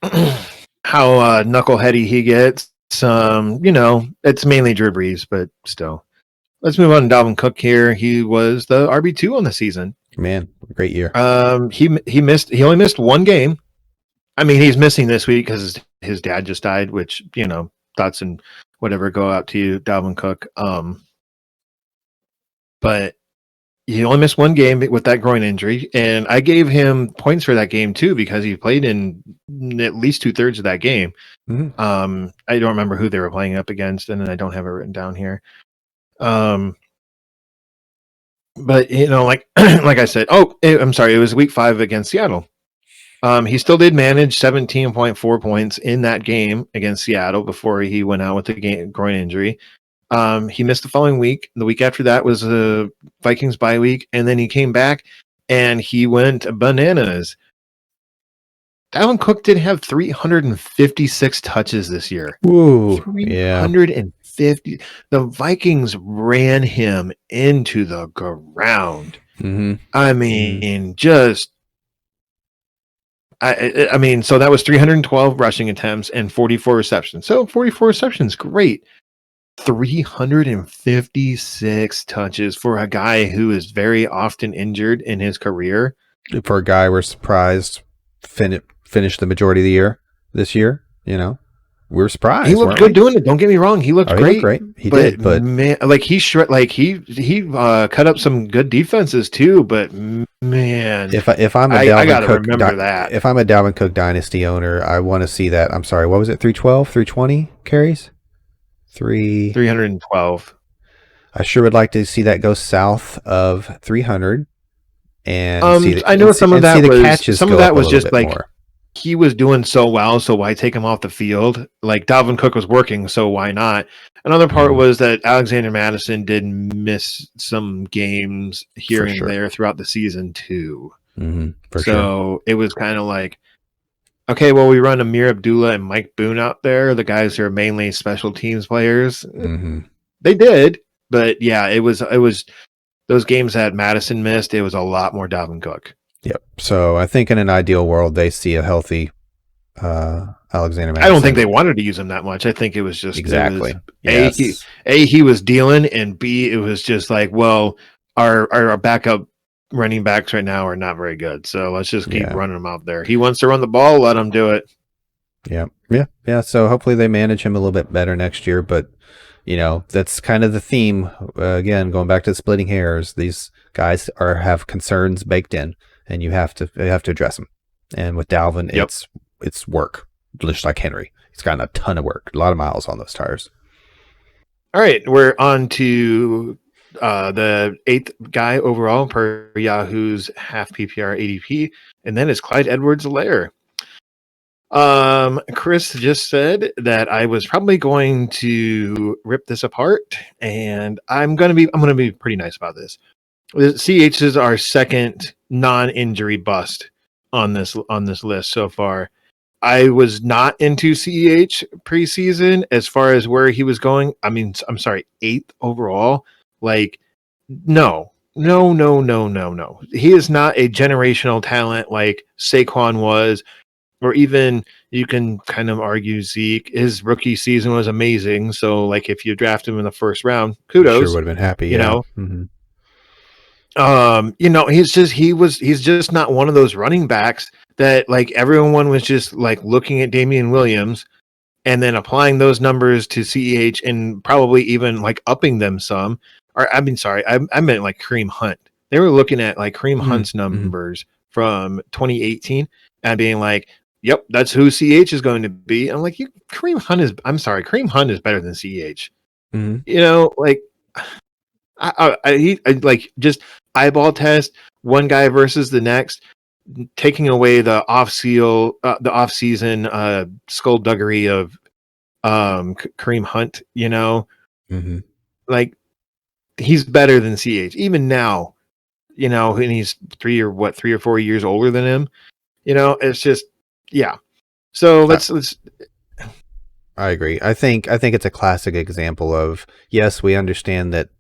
how knuckleheady he gets. It's mainly Drew Brees, but still. Let's move on to Dalvin Cook here. He was the RB2 on the season. Man, great year. He only missed 1 game. I mean, he's missing this week because his dad just died, which, thoughts and whatever go out to you, Dalvin Cook. But he only missed 1 game with that groin injury, and I gave him points for that game too because he played in at least 2/3 of that game. I don't remember who they were playing up against, and then I don't have it written down here. But like like I said, I'm sorry, it was week 5 against Seattle. He still did manage 17.4 points in that game against Seattle before he went out with the groin injury. He missed the following week. The week after that was the Vikings bye week, and then he came back and he went bananas. Dalvin Cook did have 356 touches this year. Ooh, 350. Yeah. The Vikings ran him into the ground. Mm-hmm. I mean, just I mean, so that was 312 rushing attempts and 44 receptions. So 44 receptions, great. 356 touches for a guy who is very often injured in his career. For a guy we're surprised finished the majority of the year this year, we're surprised. He looked good doing it. Don't get me wrong. He looked great. He looked great. He did, but man, like he cut up some good defenses too. But man, if I'm a I Dalvin gotta Cook, remember that. if I'm a Dalvin Cook dynasty owner, I want to see that. I'm sorry, what was it? 312, 320 carries, 312. I sure would like to see that go south of 300. And I know some of that was just like more. He was doing so well, so why take him off the field? Like Dalvin Cook was working, so why not? Another part was that Alexander Mattison did miss some games here and there throughout the season too. So it was kind of like, okay, well, we run Amir Abdullah and Mike Boone out there, the guys who are mainly special teams players. They did, but yeah, it was those games that Madison missed. It was a lot more Dalvin Cook. Yep. So I think in an ideal world, they see a healthy Alexander Mattison. I don't think they wanted to use him that much. I think it was just exactly. He was dealing, and B, it was just like, well, our backup running backs right now are not very good, so let's just keep running them out there. He wants to run the ball, let him do it. Yeah. So hopefully they manage him a little bit better next year, but that's kind of the theme. Again, going back to splitting hairs, these guys have concerns baked in. And you have to address them. And with Dalvin, it's work, just like Henry. He's gotten a ton of work, a lot of miles on those tires. All right, we're on to the 8th guy overall per Yahoo's half PPR ADP, and that is Clyde Edwards-Helaire. Chris just said that I was probably going to rip this apart, and I'm gonna be pretty nice about this. CH is our second non-injury bust on this list so far. I was not into CEH preseason as far as where he was going. I mean, I'm sorry, 8th overall. Like, no. He is not a generational talent like Saquon was, or even you can kind of argue Zeke. His rookie season was amazing. So, like, if you draft him in the first round, kudos. Sure would have been happy. You know. He's just not one of those running backs that like everyone was just like looking at Damian Williams and then applying those numbers to CEH and probably even like upping them some. Or I mean, sorry, I meant like Kareem Hunt. They were looking at like Kareem Hunt's numbers from 2018 and being like, yep, that's who CEH is going to be. I'm like, Kareem Hunt is better than CEH. Like I like just eyeball test one guy versus the next, taking away the off-season skullduggery of Kareem Hunt. Like he's better than CH even now. And he's 3 or 4 years older than him. It's just So let's. I agree. I think it's a classic example of, yes, we understand that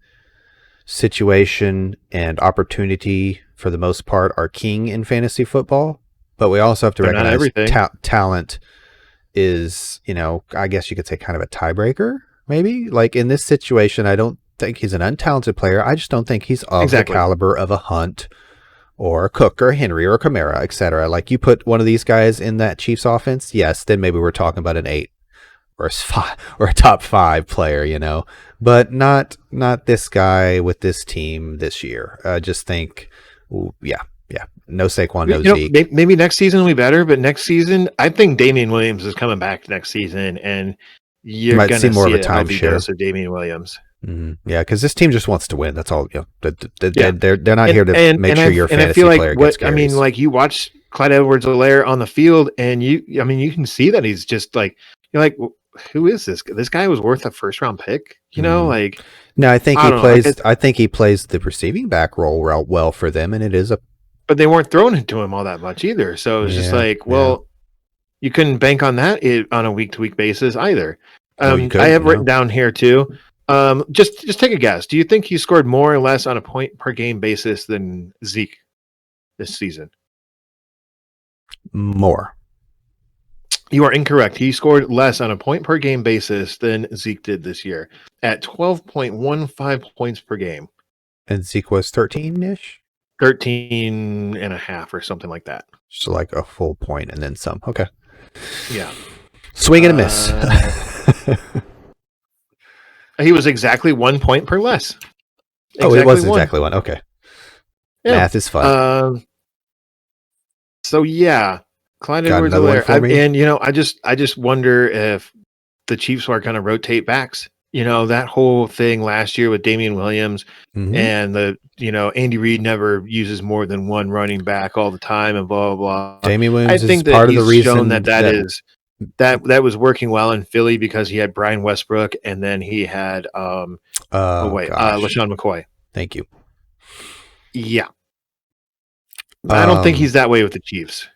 situation and opportunity for the most part are king in fantasy football, but we also have to recognize talent is, I guess you could say kind of a tiebreaker, maybe. Like in this situation, I don't think he's an untalented player. I just don't think he's of the caliber of a Hunt or a Cook or a Henry or a Kamara, etc. Like you put one of these guys in that Chiefs offense, yes, then maybe we're talking about an 8 or a top 5 player, but not this guy with this team this year. I just think, no Saquon, no Zeke. Maybe next season will be better, but next season, I think Damian Williams is coming back next season, and you're going to see more of a timeshare of Damian Williams. Yeah, because this team just wants to win. That's all. Yeah, They're not here to make sure your I feel fantasy like player gets carries. like you watch Clyde Edwards-Helaire on the field, and you can see that he's just like you're like, who is this? This guy was worth a first round pick, like No, I think I he don't know, like plays. I think he plays the receiving back role well for them, and it is a but they weren't throwing it to him all that much either. So it's just yeah, like, yeah. well, you couldn't bank on that on a week to week basis either. No, you I couldn't. have written No, down here too. Just take a guess. Do you think he scored more or less on a point per game basis than Zeke this season? more. You are incorrect. He scored less on a point per game basis than Zeke did this year at 12.15 points per game. And Zeke was 13-ish. 13 and a half or something like that. So like a full point and then some. Okay. Yeah. Swing and a miss. He was exactly 1 point per less. It was exactly one. Okay. Yeah. Math is fun. So yeah, Clyde Got Edwards another one for me? and I just wonder if the Chiefs are going to rotate backs. That whole thing last year with Damian Williams and Andy Reid never uses more than one running back all the time and blah blah blah. Damian Williams I think is that part of he's the reason shown that was working well in Philly because he had Brian Westbrook and then he had LaShawn McCoy. Thank you. Yeah. I don't think he's that way with the Chiefs.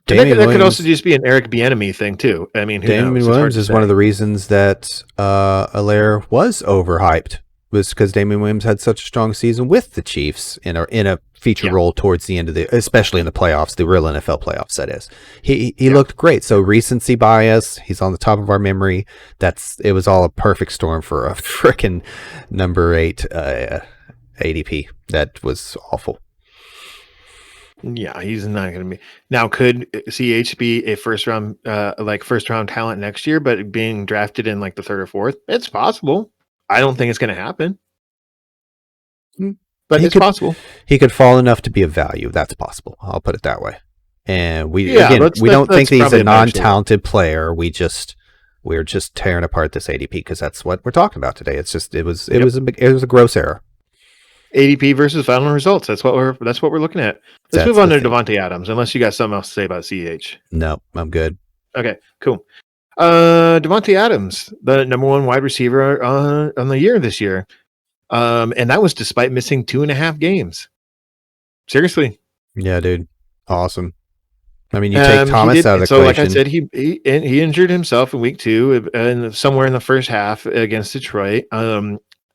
Damian that could also just be an Eric Bieniemy thing too. I mean, Damian Williams is one of the reasons that Helaire was overhyped, was because Damian Williams had such a strong season with the Chiefs in a feature role towards the end of especially in the playoffs, the real NFL playoffs. That is, he looked great. So recency bias, he's on the top of our memory. It was all a perfect storm for a freaking number 8 ADP. That was awful. Yeah, he's not going to be. Now, could CH be a first round talent next year, but being drafted in like the third or fourth? It's possible. I don't think it's going to happen, but it's possible. He could fall enough to be of value. That's possible. I'll put it that way. And we don't think that he's a non-talented player. We're just tearing apart this ADP because that's what we're talking about today. It's just it was a gross error. ADP versus final results. That's what we're looking at. Let's move on to Davante Adams, unless you got something else to say about CH. No, I'm good. Okay, cool. Davante Adams, the number 1 wide receiver on the year this year. And that was despite missing 2.5 games. Seriously. Yeah, dude. Awesome. I mean, you take Thomas out of the equation. So, like I said, he injured himself in week 2 and somewhere in the first half against Detroit.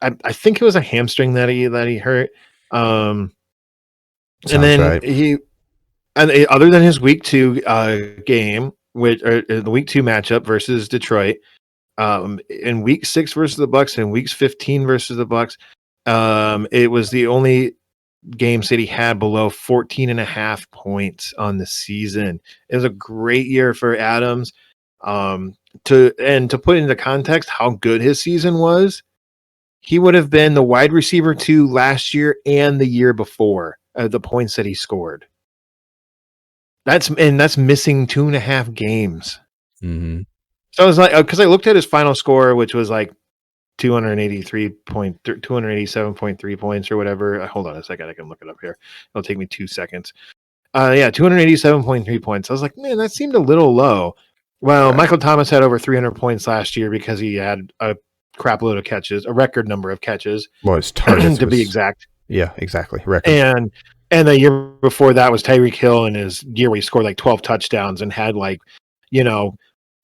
I think it was a hamstring that he hurt. And then other than his week 2 game, the week 2 matchup versus Detroit, in week 6 versus the Bucks and weeks 15 versus the Bucks, it was the only games that he had below 14.5 points on the season. It was a great year for Adams. To put into context how good his season was, he would have been the wide receiver 2 last year and the year before, the points that he scored. That's missing 2.5 games. Mm-hmm. So I was like, because I looked at his final score, which was like 287.3 points or whatever. Hold on a second, I can look it up here. It'll take me 2 seconds. 287.3 points. I was like, man, that seemed a little low. Well, right. Michael Thomas had over 300 points last year because he had a crap load of catches, a record number of catches. Well, his targets to be exact. Yeah, exactly. Record. And the year before that was Tyreek Hill in his year where he scored like 12 touchdowns and had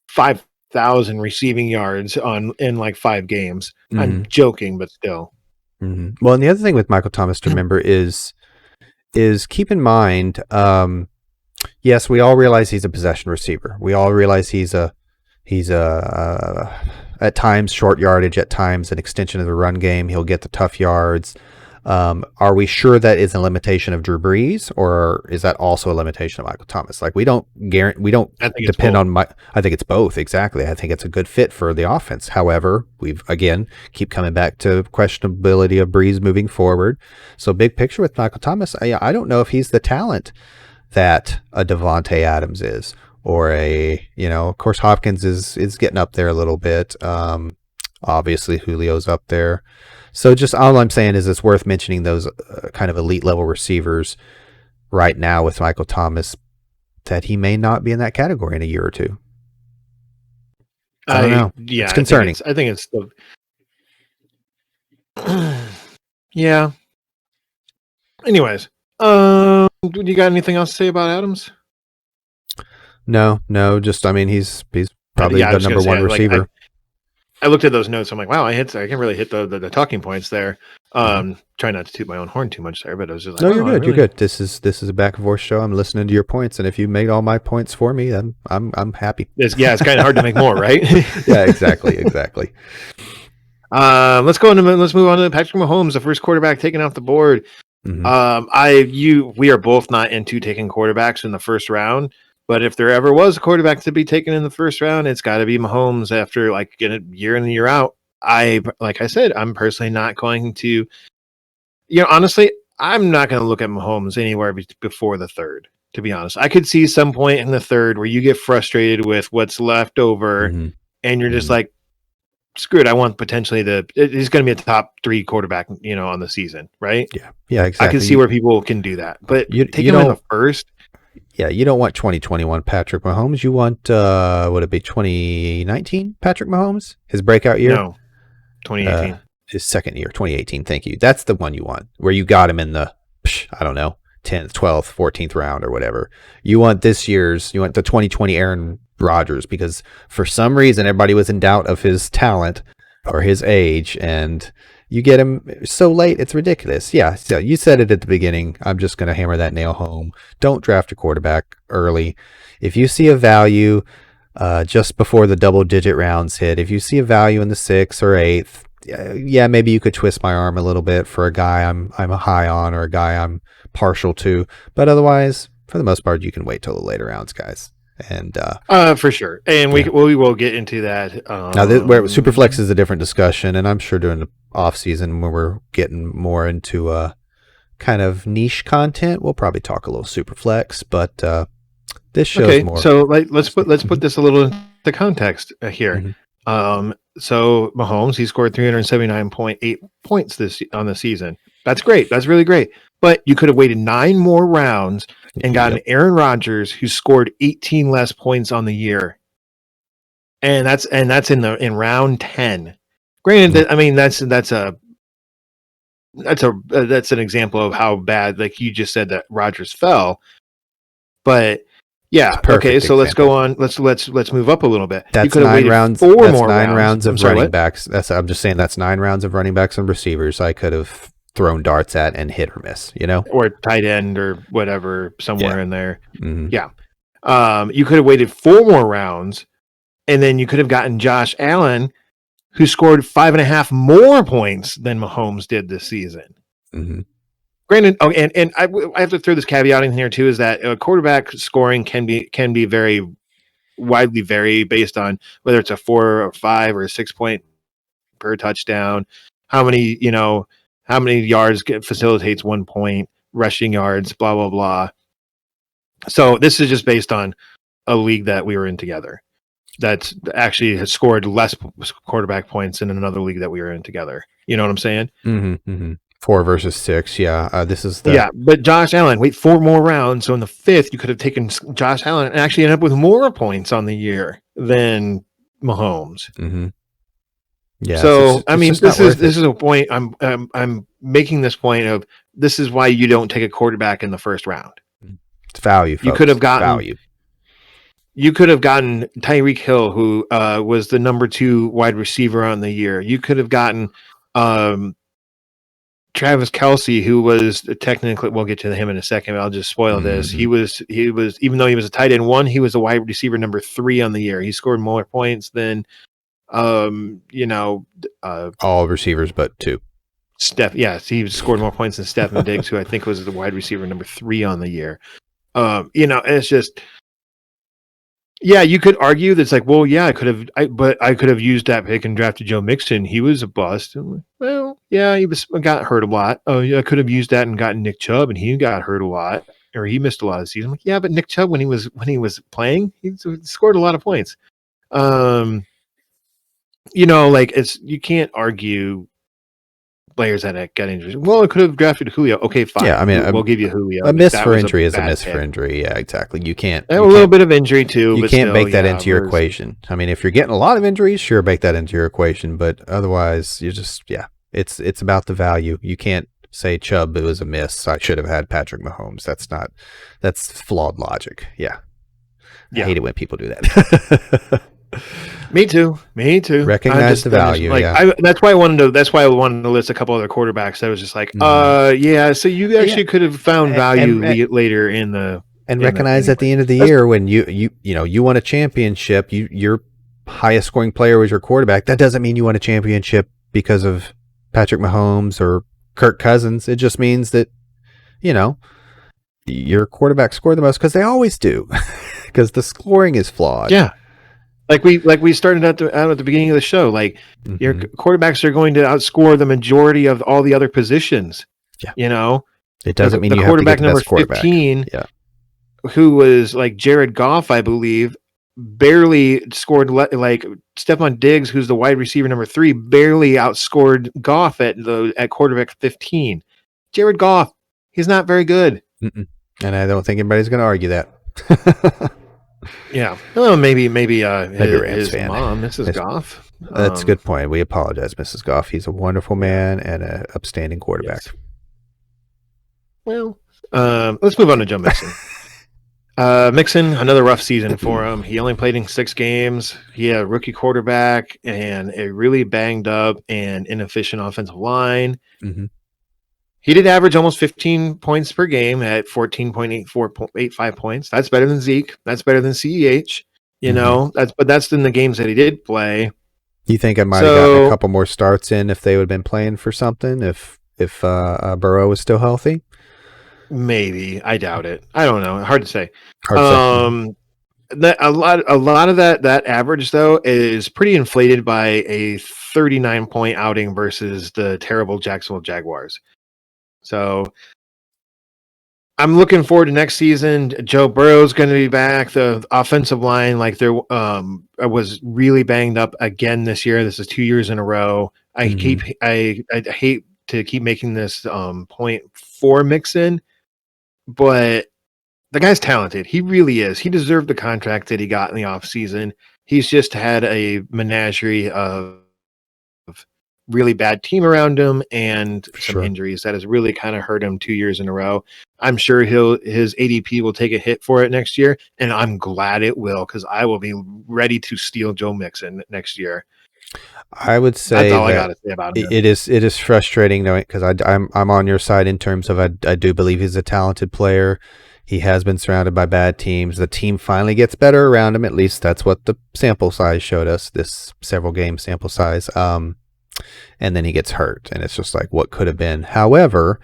5,000 receiving yards in like 5 games. Mm-hmm. I'm joking, but still. Mm-hmm. Well, and the other thing with Michael Thomas to remember is keep in mind, yes, we all realize he's a possession receiver. We all realize he's a at times short yardage, at times an extension of the run game. He'll get the tough yards. Are we sure that is a limitation of Drew Brees, or is that also a limitation of Michael Thomas? Like we don't depend on I think it's both. Exactly. I think it's a good fit for the offense. However, we've again keep coming back to questionability of Brees moving forward. So big picture with Michael Thomas, I don't know if he's the talent that a Davante Adams is, or of course Hopkins is getting up there a little bit. Obviously, Julio's up there. So just all I'm saying is it's worth mentioning those kind of elite level receivers right now with Michael Thomas that he may not be in that category in a year or two. I don't know. It's concerning. I think it's the yeah. Anyways, do you got anything else to say about Adams? No, just I mean he's probably I the was gonna number say, one receiver. I looked at those notes. I'm like, wow, I can really hit the talking points there. Try not to toot my own horn too much there, but I was just like, No, wow, you're good. really... You're good. This is a back and forth show. I'm listening to your points, and if you made all my points for me, then I'm happy. It's kind of hard to make more, right? Yeah, exactly. Let's move on to Patrick Mahomes, the first quarterback taken off the board. Mm-hmm. We are both not into taking quarterbacks in the first round, but if there ever was a quarterback to be taken in the first round, it's got to be Mahomes after like a year in and year out. Like I said, I'm personally not going to, honestly, I'm not going to look at Mahomes anywhere before the third. To be honest, I could see some point in the third where you get frustrated with what's left over, and you're just like, screw it. I want potentially he's going to be a top 3 quarterback, on the season, right? Yeah, exactly. I can see where people can do that, but take him in the first. Yeah, you don't want 2021 Patrick Mahomes. You want would it be 2019 Patrick Mahomes? His breakout year? No, 2018. His second year, 2018. Thank you. That's the one you want, where you got him in the, I don't know, 10th, 12th, 14th round or whatever. You want the 2020 Aaron Rodgers, because for some reason everybody was in doubt of his talent or his age, and you get him so late, it's ridiculous. Yeah, so you said it at the beginning. I'm just going to hammer that nail home. Don't draft a quarterback early. If you see a value just before the double-digit rounds hit, if you see a value in the 6th or 8th, yeah, maybe you could twist my arm a little bit for a guy I'm high on or a guy I'm partial to. But otherwise, for the most part, you can wait till the later rounds, guys. And for sure, and we will get into that. Now, where Superflex is a different discussion, and I'm sure during the off season when we're getting more into kind of niche content, we'll probably talk a little Superflex. But this shows more. So let's put this a little into context here. So Mahomes, he scored 379.8 points on the season. That's great. That's really great. But you could have waited 9 more rounds and gotten Aaron Rodgers, who scored 18 less points on the year, and that's in round 10. Granted, I mean that's an example of how bad, like you just said, that Rodgers fell. But yeah, okay. So let's go on. Let's move up a little bit. That's 9 rounds. That's 9 rounds of running backs. I'm just saying that's 9 rounds of running backs and receivers I could have thrown darts at and hit or miss, or tight end or whatever somewhere in there. Yeah. You could have waited 4 more rounds, and then you could have gotten Josh Allen, who scored 5.5 more points than Mahomes did this season. Granted, and I have to throw this caveat in here too, is that quarterback scoring can be very widely vary based on whether it's a 4 or 5 or 6 point per touchdown, how many yards facilitates 1 point, rushing yards, blah, blah, blah. So this is just based on a league that we were in together that actually has scored less quarterback points in another league that we were in together. You know what I'm saying? 4 versus 6. Yeah. This is but Josh Allen, wait 4 more rounds. So in the 5th, you could have taken Josh Allen and actually end up with more points on the year than Mahomes. Yeah. So this is a point. I'm making this point of, this is why you don't take a quarterback in the first round. It's value. Folks. You could have gotten value. You could have gotten Tyreek Hill, who was the number 2 wide receiver on the year. You could have gotten Travis Kelce, who was technically, we'll get to him in a second, but I'll just spoil this. He was, even though he was a tight end 1, he was a wide receiver number 3 on the year. He scored more points than all receivers but 2. Steph, yes, he scored more points than Stephen Diggs, who I think was the wide receiver number 3 on the year. It's just, yeah, you could argue that's like, well, yeah, I could have used that pick and drafted Joe Mixon. He was a bust. Well, yeah, he got hurt a lot. Oh, yeah, I could have used that and gotten Nick Chubb, and he got hurt a lot, or he missed a lot of the season. I'm like, yeah, but Nick Chubb, when he was playing, he scored a lot of points. like you can't argue players that got injured. Well, it could have drafted Julio. Okay, fine. Yeah, I mean, we'll give you Julio. a miss That for was injury is a bad miss for pick. injury. Yeah, exactly. You can't. And a little bit of injury too. You but can't still, bake that into your equation. I mean, if you're getting a lot of injuries, sure, bake that into your equation. But otherwise, you just it's about the value. You can't say Chubb, it was a miss. I should have had Patrick Mahomes. That's flawed logic. Yeah. I hate it when people do that. Me too. Recognize the value. That's why I wanted to list a couple other quarterbacks. That was just like, so you actually could have found value later in the. And recognize at the end of the year when you won a championship, your highest scoring player was your quarterback. That doesn't mean you won a championship because of Patrick Mahomes or Kirk Cousins. It just means that, your quarterback scored the most, because they always do, because the scoring is flawed. Yeah. Like we started out at the beginning of the show, your quarterbacks are going to outscore the majority of all the other positions. Yeah. It doesn't mean the you quarterback have to get the number best quarterback. 15, yeah. who was like Jared Goff, I believe, barely scored. Like Stephon Diggs, who's the wide receiver number 3, barely outscored Goff at quarterback 15. Jared Goff, he's not very good. Mm-mm. And I don't think anybody's going to argue that. Yeah. Well, maybe his fan. mom, Mrs. Goff. That's a good point. We apologize, Mrs. Goff. He's a wonderful man and an upstanding quarterback. Yes. Well, let's move on to Joe Mixon. Mixon, another rough season for him. He only played in 6 games. He had a rookie quarterback and a really banged up and inefficient offensive line. Mm-hmm. He did average almost 15 points per game at 14.85 points. That's better than Zeke. That's better than CEH. That's in the games that he did play. You think I might have gotten a couple more starts in if they would have been playing for something, if Burrow was still healthy? Maybe. I doubt it. I don't know. Hard to say. A lot of that average though is pretty inflated by a 39-point outing versus the terrible Jacksonville Jaguars. So I'm looking forward to next season. Joe Burrow's going to be back. The offensive line, was really banged up again this year. This is 2 years in a row. I hate to keep making this point for Mixon, but the guy's talented. He really is. He deserved the contract that he got in the offseason. He's just had a menagerie of really bad team around him and some injuries that has really kind of hurt him 2 years in a row. I'm sure his ADP will take a hit for it next year, and I'm glad it will, because I will be ready to steal Joe Mixon next year. I would say that's all I got to say about him. It is frustrating knowing, because I'm on your side in terms of I do believe he's a talented player. He has been surrounded by bad teams. The team finally gets better around him. At least that's what the sample size showed us, this several game sample size. And then he gets hurt, and it's just like, what could have been? However,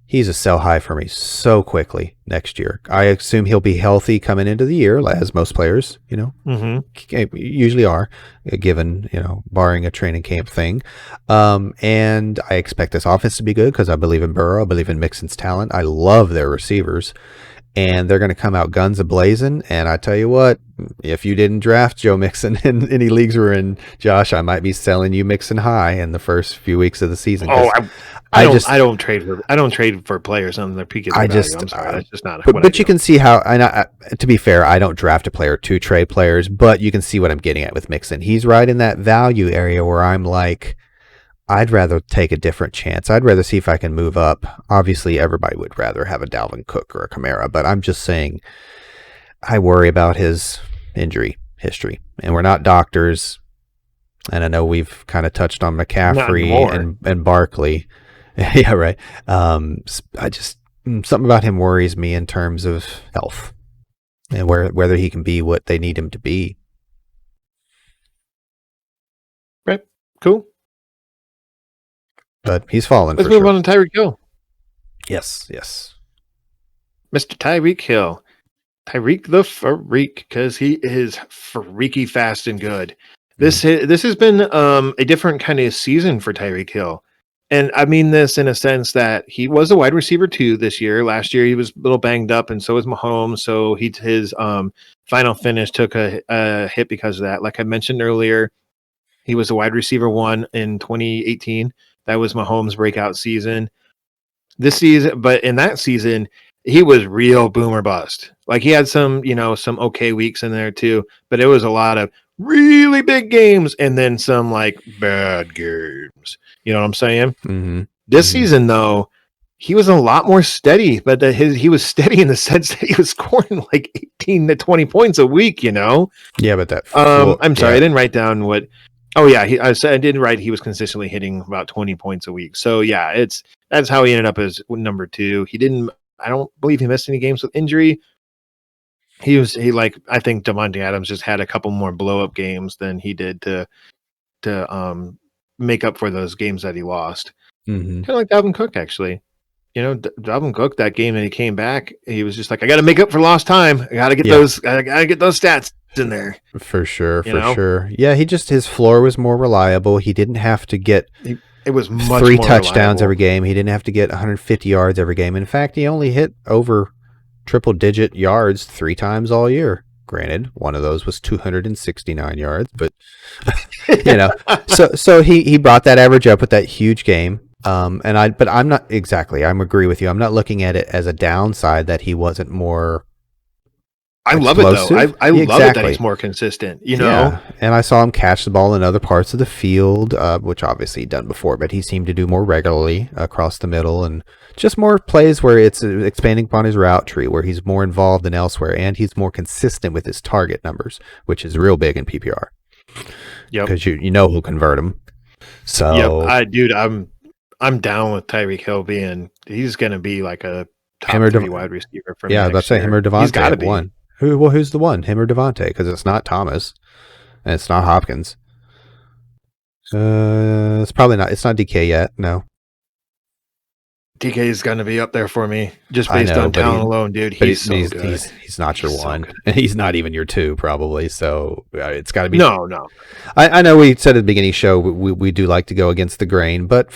he's a sell high for me so quickly next year. I assume he'll be healthy coming into the year, as most players, usually are, given, barring a training camp thing. And I expect this offense to be good because I believe in Burrow. I believe in Mixon's talent. I love their receivers. And they're going to come out guns a-blazing. And I tell you what, if you didn't draft Joe Mixon in any leagues we're in, Josh, I might be selling you Mixon high in the first few weeks of the season. Oh, I don't trade for players on their peak of their value. I'm sorry, that's just not. But you can see how. To be fair, I don't draft a player to trade players, but you can see what I'm getting at with Mixon. He's right in that value area where I'm like, I'd rather take a different chance. I'd rather see if I can move up. Obviously, everybody would rather have a Dalvin Cook or a Kamara, but I'm just saying I worry about his injury history. And we're not doctors. And I know we've kind of touched on McCaffrey and Barkley. Yeah, right. I just, something about him worries me in terms of health and whether he can be what they need him to be. Right. Cool. But he's fallen. Let's move on to Tyreek Hill. Yes. Mr. Tyreek Hill. Tyreek the Freak, because he is freaky fast and good. This has been a different kind of season for Tyreek Hill. And I mean this in a sense that he was a wide receiver 2 this year. Last year he was a little banged up, and so was Mahomes. So his final finish took a hit because of that. Like I mentioned earlier, He was a wide receiver 1 in 2018. That was Mahomes' breakout season. This season, but in that season, he was real boomer bust. Like he had some okay weeks in there too, but it was a lot of really big games and then some like bad games. You know what I'm saying? Mm-hmm. This season, though, he was a lot more steady, but he was steady in the sense that he was scoring like 18 to 20 points a week, Yeah, but that I'm sorry, I didn't write down what. Oh yeah, I did write he was consistently hitting about 20 points a week. So yeah, that's how he ended up as number 2. I don't believe he missed any games with injury. I think Devontae Adams just had a couple more blow up games than he did to make up for those games that he lost. Mm-hmm. Kind of like Dalvin Cook, actually. Dalvin Cook, that game that he came back, he was just like, I got to make up for lost time. I got to get those stats in there. For sure. Sure. Yeah, his floor was more reliable. He didn't have to get it was much 3 more touchdowns reliable every game. He didn't have to get 150 yards every game. In fact, he only hit over triple-digit yards 3 times all year. Granted, one of those was 269 yards, but so he brought that average up with that huge game. But I'm not exactly. I'm agree with you. I'm not looking at it as a downside that he wasn't more. I love it though. I love it that he's more consistent. Yeah, and I saw him catch the ball in other parts of the field, which obviously he'd done before, but he seemed to do more regularly across the middle and just more plays where it's expanding upon his route tree, where he's more involved than elsewhere, and he's more consistent with his target numbers, which is real big in PPR. Yeah, because who'll convert him. So I'm down with Tyreek Hill he's going to be like a top 3 wide receiver for me. Yeah, let's say him or Devontae. He's got to be one. Who's the one? Him or Devontae? Because it's not Thomas, and it's not Hopkins. It's probably not. It's not DK yet. No. DK is going to be up there for me just based on talent alone, dude. He's so good. He's not your one, and he's not even your 2 probably. So it's got to be. No. I know we said at the beginning of the show we do like to go against the grain, but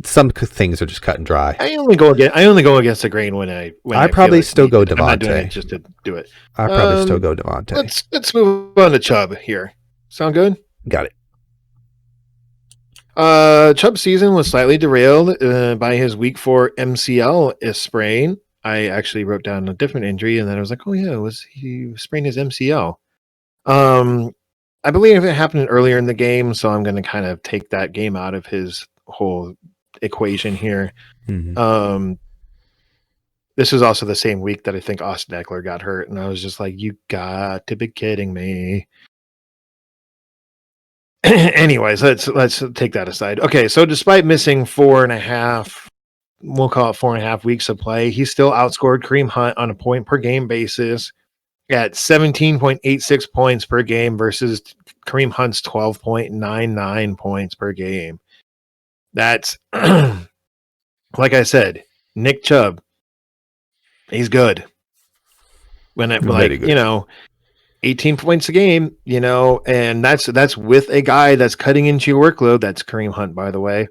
some things are just cut and dry. I only go against the grain when I probably still go Devontae. I'm not doing it just to do it. I probably still go Devontae. Let's move on to Chubb here. Sound good? Got it. Chubb's season was slightly derailed by his week 4 MCL sprain. I actually wrote down a different injury, and then I was like, oh yeah, he sprained his MCL? I believe it happened earlier in the game, so I'm going to kind of take that game out of his whole equation here. Mm-hmm. This was also the same week that I think Austin Eckler got hurt, and I was just like, you got to be kidding me. Anyways, let's take that aside. Okay, so despite missing 4.5, we'll call it 4.5 weeks of play, he still outscored Kareem Hunt on a point per game basis at 17.86 points per game versus Kareem Hunt's 12.99 points per game. That's like I said, Nick Chubb. He's good. When it good. 18 points a game, and that's with a guy that's cutting into your workload. That's Kareem Hunt, by the way.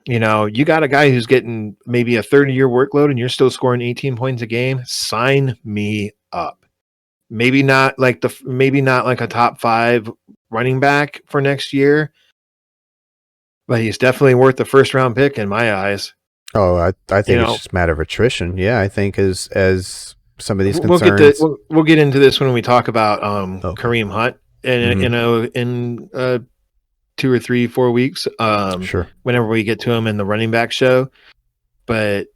You got a guy who's getting maybe a 30-year workload and you're still scoring 18 points a game. Sign me up. Maybe not like a top 5 running back for next year, but he's definitely worth the first round pick in my eyes. Oh, I think it's just a matter of attrition. Yeah, I think as some of these concerns. We'll get into this when we talk about Kareem Hunt in 2 or 3, 4 weeks. Sure. Whenever we get to him in the running back show, but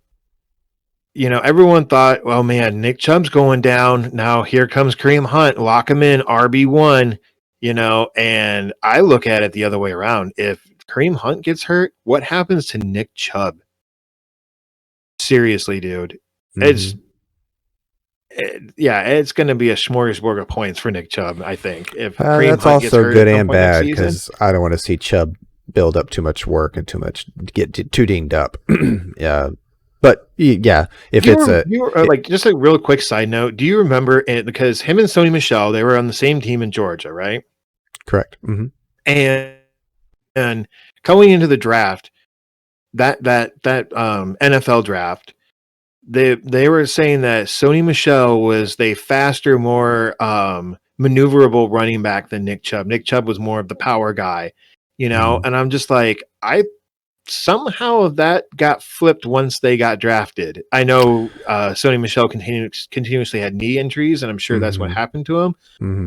everyone thought, well, man, Nick Chubb's going down. Now here comes Kareem Hunt. Lock him in RB1. And I look at it the other way around. If Kareem Hunt gets hurt, what happens to Nick Chubb? Seriously, dude. Mm-hmm. It's going to be a smorgasbord of points for Nick Chubb, I think. If that's also good and bad because I don't want to see Chubb build up too much work and get too dinged up. Yeah, but yeah, just a real quick side note. Do you remember it? Because him and Sony Michel, they were on the same team in Georgia, right? Correct. Mm-hmm. And going into the draft, that NFL draft. They were saying that Sony Michel was the faster, more maneuverable running back than Nick Chubb. Nick Chubb was more of the power guy, and I'm just like, I somehow that got flipped once they got drafted. I know Sony Michel continuously had knee injuries, and I'm sure that's what happened to him.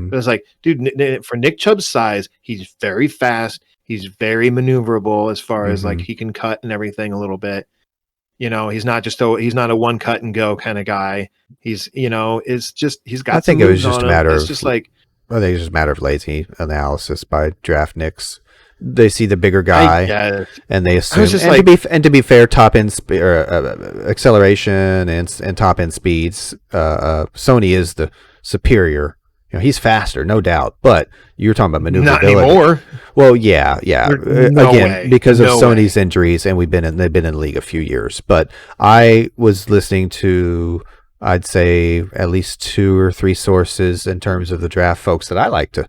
But it's like, dude, for Nick Chubb's size, he's very fast. He's very maneuverable as far as like he can cut and everything a little bit. He's not a one cut and go kind of guy. He's he's got. I think it was just a matter of. It's just like. I think it's just a matter of lazy analysis by draft nicks. They see the bigger guy, and they assume. To be fair, top end acceleration and top end speeds. Sony is the superior. He's faster, no doubt. But you're talking about maneuverability. Not anymore. Well, yeah. Because of Sony's injuries, and they've been in the league a few years. But I was listening to, I'd say, at least 2 or 3 sources in terms of the draft folks that I like to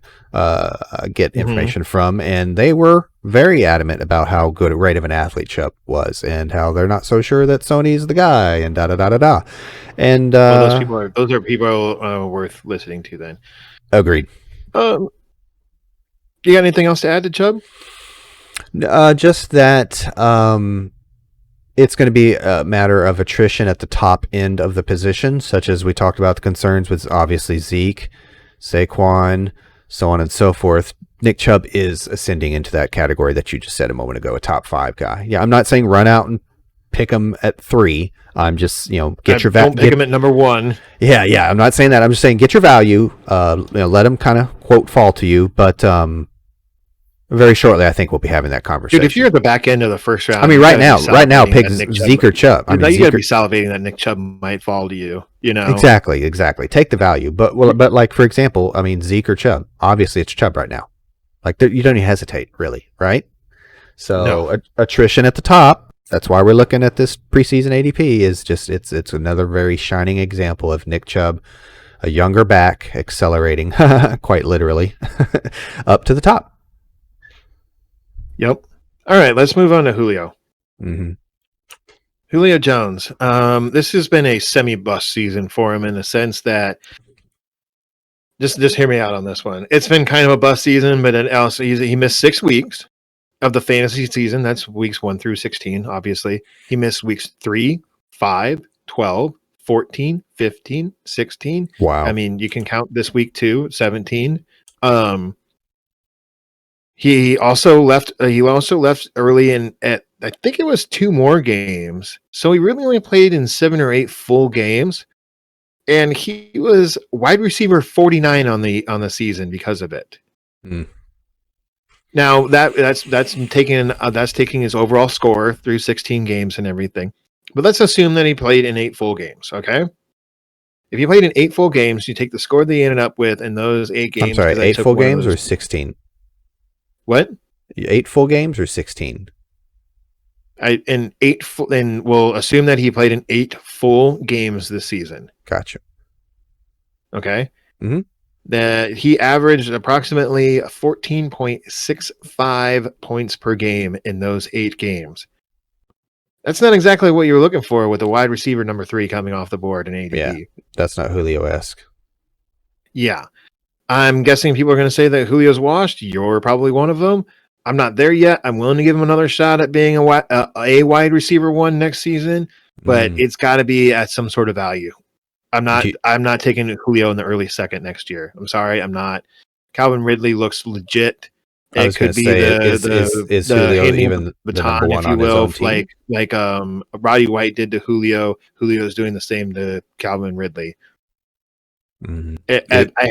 get information from, and they were very adamant about how good a rate of an athlete Chubb was, and how they're not so sure that Sony's the guy, and da da da da da. And those are people worth listening to. Then, agreed. You got anything else to add to Chubb? Just that. It's going to be a matter of attrition at the top end of the position, such as we talked about the concerns with obviously Zeke, Saquon, so on and so forth. Nick Chubb is ascending into that category that you just said a moment ago, a top 5 guy. Yeah, I'm not saying run out and pick him at 3. I'm just, get your value. Don't pick him at number 1. Yeah. I'm not saying that. I'm just saying get your value. Let him kind of quote fall to you, but very shortly, I think we'll be having that conversation. Dude, if you're at the back end of the first round, I mean, right now, pick Zeke or Chubb. You got to be salivating that Nick Chubb might fall to you. Exactly. Take the value, but like for example, I mean, Zeke or Chubb. Obviously, it's Chubb right now. Like you don't even hesitate, really, right? So attrition at the top. That's why we're looking at this preseason ADP. Is just it's another very shining example of Nick Chubb, a younger back accelerating, quite literally, up to the top. Yep. All right, let's move on to Julio. Julio Jones. This has been a semi-bust season for him in the sense that, just hear me out on this one. It's been kind of a bust season, but also he missed 6 weeks of the fantasy season. That's weeks 1 through 16, obviously. He missed weeks 3, 5, 12, 14, 15, 16. Wow. I mean, you can count this week too, 17. He also left early at I think it was 2 more games. So he really only played in 7 or 8 full games. And he was wide receiver 49 on the season because of it. Now that's taking his overall score through 16 games and everything. But let's assume that he played in 8 full games, okay? If you played in 8 full games, you take the score that he ended up with in those 8 games. I'm sorry, 8 full games or 16? What? 8 full games or 16? And we'll assume that he played in 8 full games this season. Gotcha. Okay. That he averaged approximately 14.65 points per game in those 8 games. That's not exactly what you were looking for with a wide receiver number 3 coming off the board in ADP. Yeah, that's not Julio-esque. Yeah. I'm guessing people are going to say that Julio's washed. You're probably one of them. I'm not there yet. I'm willing to give him another shot at being a wide receiver 1 next season, but it's got to be at some sort of value. I'm not taking Julio in the early 2nd next year. I'm sorry, I'm not. Calvin Ridley looks legit. It could be the Julio even the baton, if you will, like Roddy White did to Julio. Julio's doing the same to Calvin Ridley. I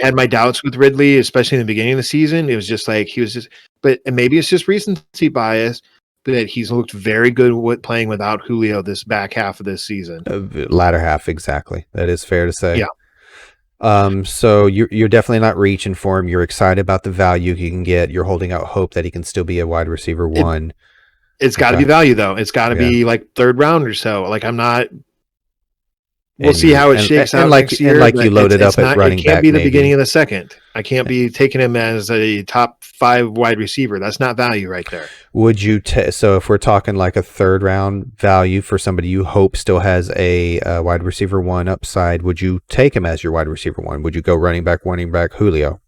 had my doubts with Ridley, especially in the beginning of the season. It was just like but maybe it's just recency bias, but he's looked very good playing without Julio this back half of this season. Latter half, exactly. That is fair to say. Yeah. So you're definitely not reaching for him. You're excited about the value he can get. You're holding out hope that he can still be a wide receiver 1. It's got to be value though. It's got to be like 3rd round or so. Like I'm not. We'll see how it shakes out next year. And like you loaded up at running back. It can't be the beginning of the 2nd. I can't be taking him as a top 5 wide receiver. That's not value right there. Would you? So if we're talking like a 3rd round value for somebody you hope still has a wide receiver 1 upside, would you take him as your wide receiver 1? Would you go running back Julio?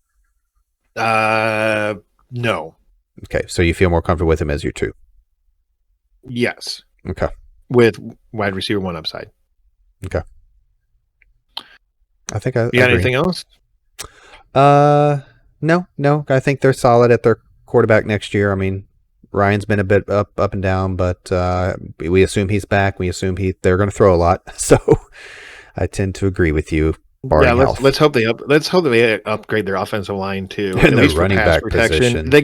No. Okay, so you feel more comfortable with him as your 2. Yes. Okay. With wide receiver 1 upside. Okay. I think I You got agree. anything else? No. I think they're solid at their quarterback next year. I mean, Ryan's been a bit up and down, but we assume he's back. We assume they're going to throw a lot. So I tend to agree with you, Yeah, barring health. let's hope they upgrade their offensive line too, And at the least for running pass back protection. position. They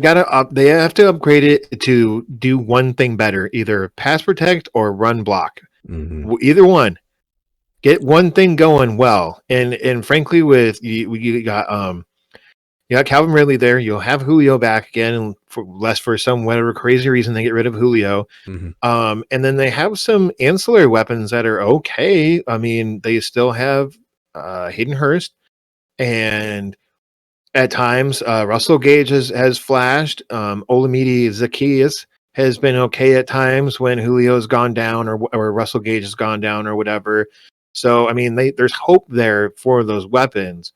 have to upgrade it to do one thing better, either pass protect or run block. Mm-hmm. Either one. Get one thing going well. And frankly, with you got Calvin Ridley there. You'll have Julio back again, for some whatever crazy reason they get rid of Julio. Mm-hmm. And then they have some ancillary weapons that are okay. I mean, they still have Hayden Hurst, and at times Russell Gage has flashed. Olamide Zacchaeus has been okay at times when Julio's gone down or Russell Gage has gone down or whatever. So I mean, there's hope there for those weapons,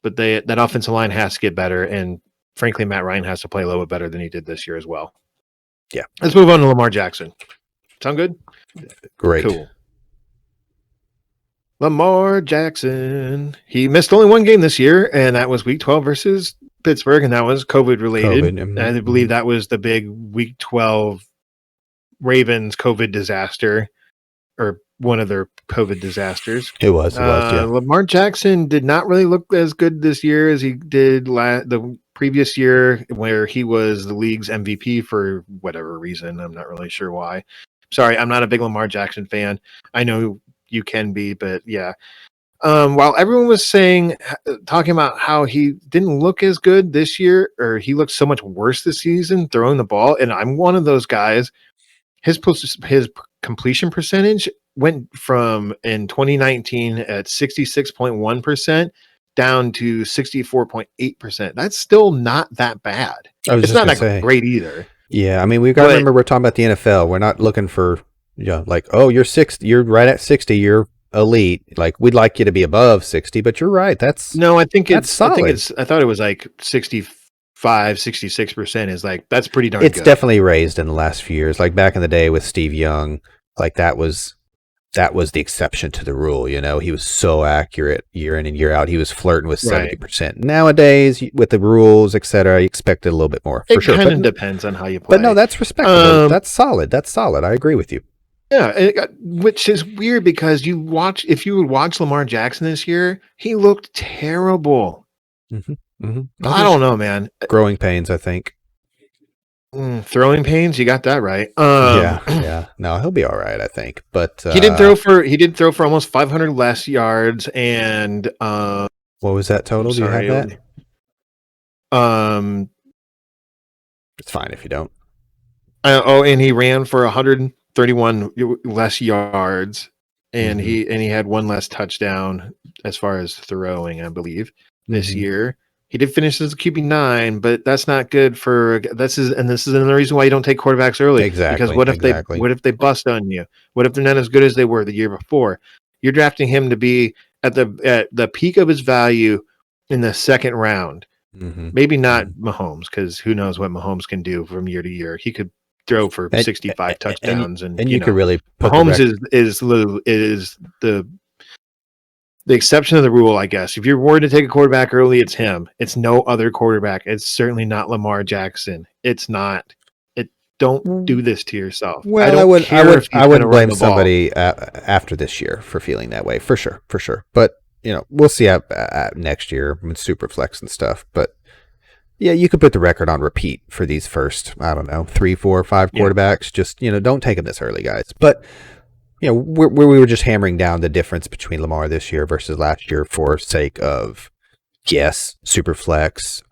but that offensive line has to get better, and frankly, Matt Ryan has to play a little bit better than he did this year as well. Yeah. Let's move on to Lamar Jackson. Sound good? Great. Cool. Lamar Jackson. He missed only one game this year, and that was Week 12 versus Pittsburgh, and that was COVID related. I believe that was the big Week 12 Ravens COVID disaster, or one of their COVID disasters. It was, yeah. Lamar Jackson did not really look as good this year as he did the previous year, where he was the league's MVP for whatever reason. I'm not really sure why. Sorry, I'm not a big Lamar Jackson fan. I know you can be, but yeah. While everyone was talking about how he didn't look as good this year, or he looked so much worse this season throwing the ball, and I'm one of those guys. His completion percentage went from in 2019 at 66.1% down to 64.8%. That's still not that bad. It's not that great either. Yeah, I mean, we've got to remember we're talking about the NFL. We're not looking for, like, oh, you're right at 60, you're elite. Like, we'd like you to be above 60, but you're right. I thought it was like 66% is like, that's pretty darn good. It's definitely raised in the last few years. Like back in the day with Steve Young, like that was the exception to the rule. He was so accurate year in and year out. He was flirting with 70%. Nowadays, with the rules, etc., you expect it a little bit more. For sure, it kind of depends on how you play. But no, that's respectable. That's solid. I agree with you. Yeah, which is weird because if you would watch Lamar Jackson this year, he looked terrible. Mm-hmm. Mm-hmm. I don't know, man. Growing pains, I think. Throwing pains, you got that right. Yeah. No, he'll be all right, I think. But he did throw for almost 500 less yards, and what was that total? Do you have that? It's fine if you don't. And he ran for 131 less yards, and mm-hmm. he had one less touchdown as far as throwing, I believe, this year. He did finish as a QB9, but that's not good this is another reason why you don't take quarterbacks early. Exactly. Because what if they bust on you? What if they're not as good as they were the year before? You're drafting him to be at the peak of his value in the second round. Mm-hmm. Maybe not Mahomes, because who knows what Mahomes can do from year to year. He could throw for 65 touchdowns, and you could really put Mahomes is the exception of the rule, I guess. If you're worried to take a quarterback early, it's him. It's no other quarterback. It's certainly not Lamar Jackson. It's not. Don't do this to yourself. Well, I wouldn't blame somebody after this year for feeling that way, for sure. But we'll see next year with Superflex and stuff. But yeah, you could put the record on repeat for these first, I don't know, 3, 4, 5 quarterbacks. Just don't take them this early, guys. But we were just hammering down the difference between Lamar this year versus last year for sake of, yes, super flex,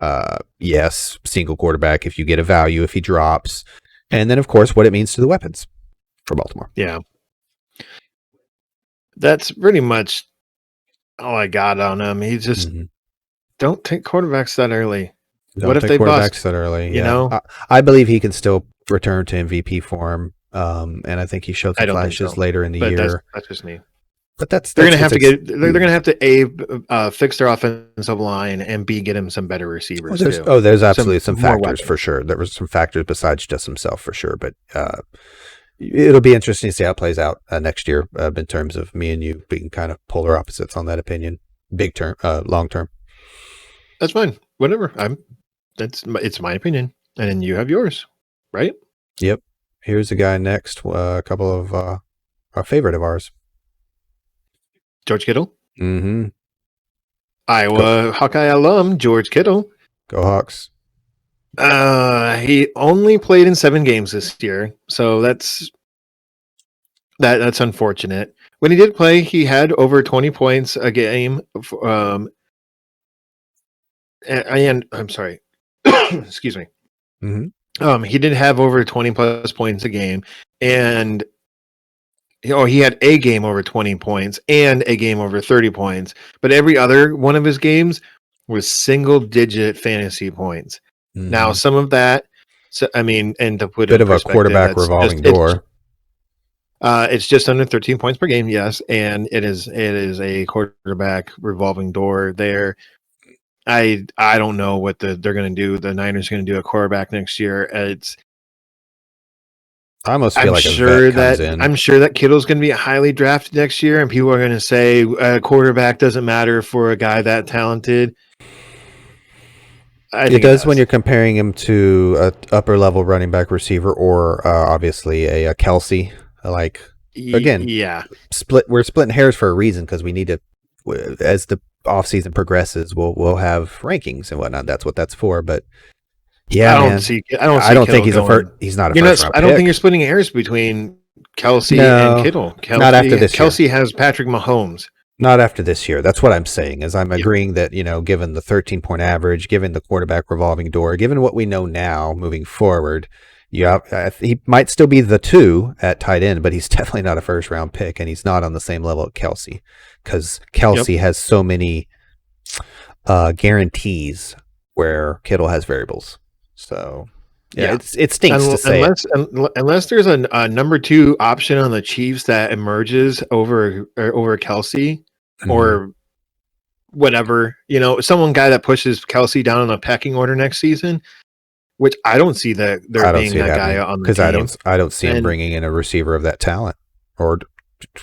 yes, single quarterback if you get a value, if he drops, and then, of course, what it means to the weapons for Baltimore. Yeah. That's pretty much all I got on him. He just don't take quarterbacks that early. What if they bust? That early? I believe he can still return to MVP form. And I think he showed some flashes later in the year. That's just me. But that's They're gonna what's have to get. They're gonna have to fix their offensive line and B, get him some better receivers too. there's absolutely some more factors weapons. for sure. There was some factors besides just himself for sure. But it'll be interesting to see how it plays out next year in terms of me and you being kind of polar opposites on that opinion. Big term, long term. That's fine. Whatever. It's my opinion, and then you have yours, right? Yep. Here's a guy next. A couple of our favorite of ours. George Kittle, Mm-hmm. Iowa Hawkeye alum George Kittle. Go Hawks. He only played in 7 games this year, so that's unfortunate. When he did play, he had over 20 points a game. And I'm sorry, excuse me. Mm-hmm. He did have over 20 plus points a game, and he had a game over 20 points and a game over 30 points, but every other one of his games was single digit fantasy points. Mm-hmm. Now, some of that, and to put bit of a quarterback revolving door. It's just under 13 points per game, yes, and it is a quarterback revolving door there. I don't know what they're going to do. The Niners are going to do a quarterback next year. I almost feel like a vet comes in. I'm sure that Kittle's going to be highly drafted next year, and people are going to say a quarterback doesn't matter for a guy that talented. It does when you're comparing him to a upper level running back receiver or obviously a Kelsey. Again, yeah, we're splitting hairs for a reason because we need to. As the offseason progresses, we'll have rankings and whatnot. That's what that's for. But yeah, I don't think he's he's not a first round pick. I don't think you're splitting hairs between Kelsey and Kittle. Not after this year. Kelsey has Patrick Mahomes. Not after this year. That's what I'm saying. Is I'm agreeing that given the 13-point average, given the quarterback revolving door, given what we know now moving forward, he might still be the 2 at tight end, but he's definitely not a first round pick, and he's not on the same level as Kelsey because Kelsey has so many guarantees where Kittle has variables. So it stinks to say unless there's a number 2 option on the Chiefs that emerges over Kelsey or whatever, someone guy that pushes Kelsey down on a pecking order next season, which I don't see that there being that guy on the team. Because I don't see him bringing in a receiver of that talent or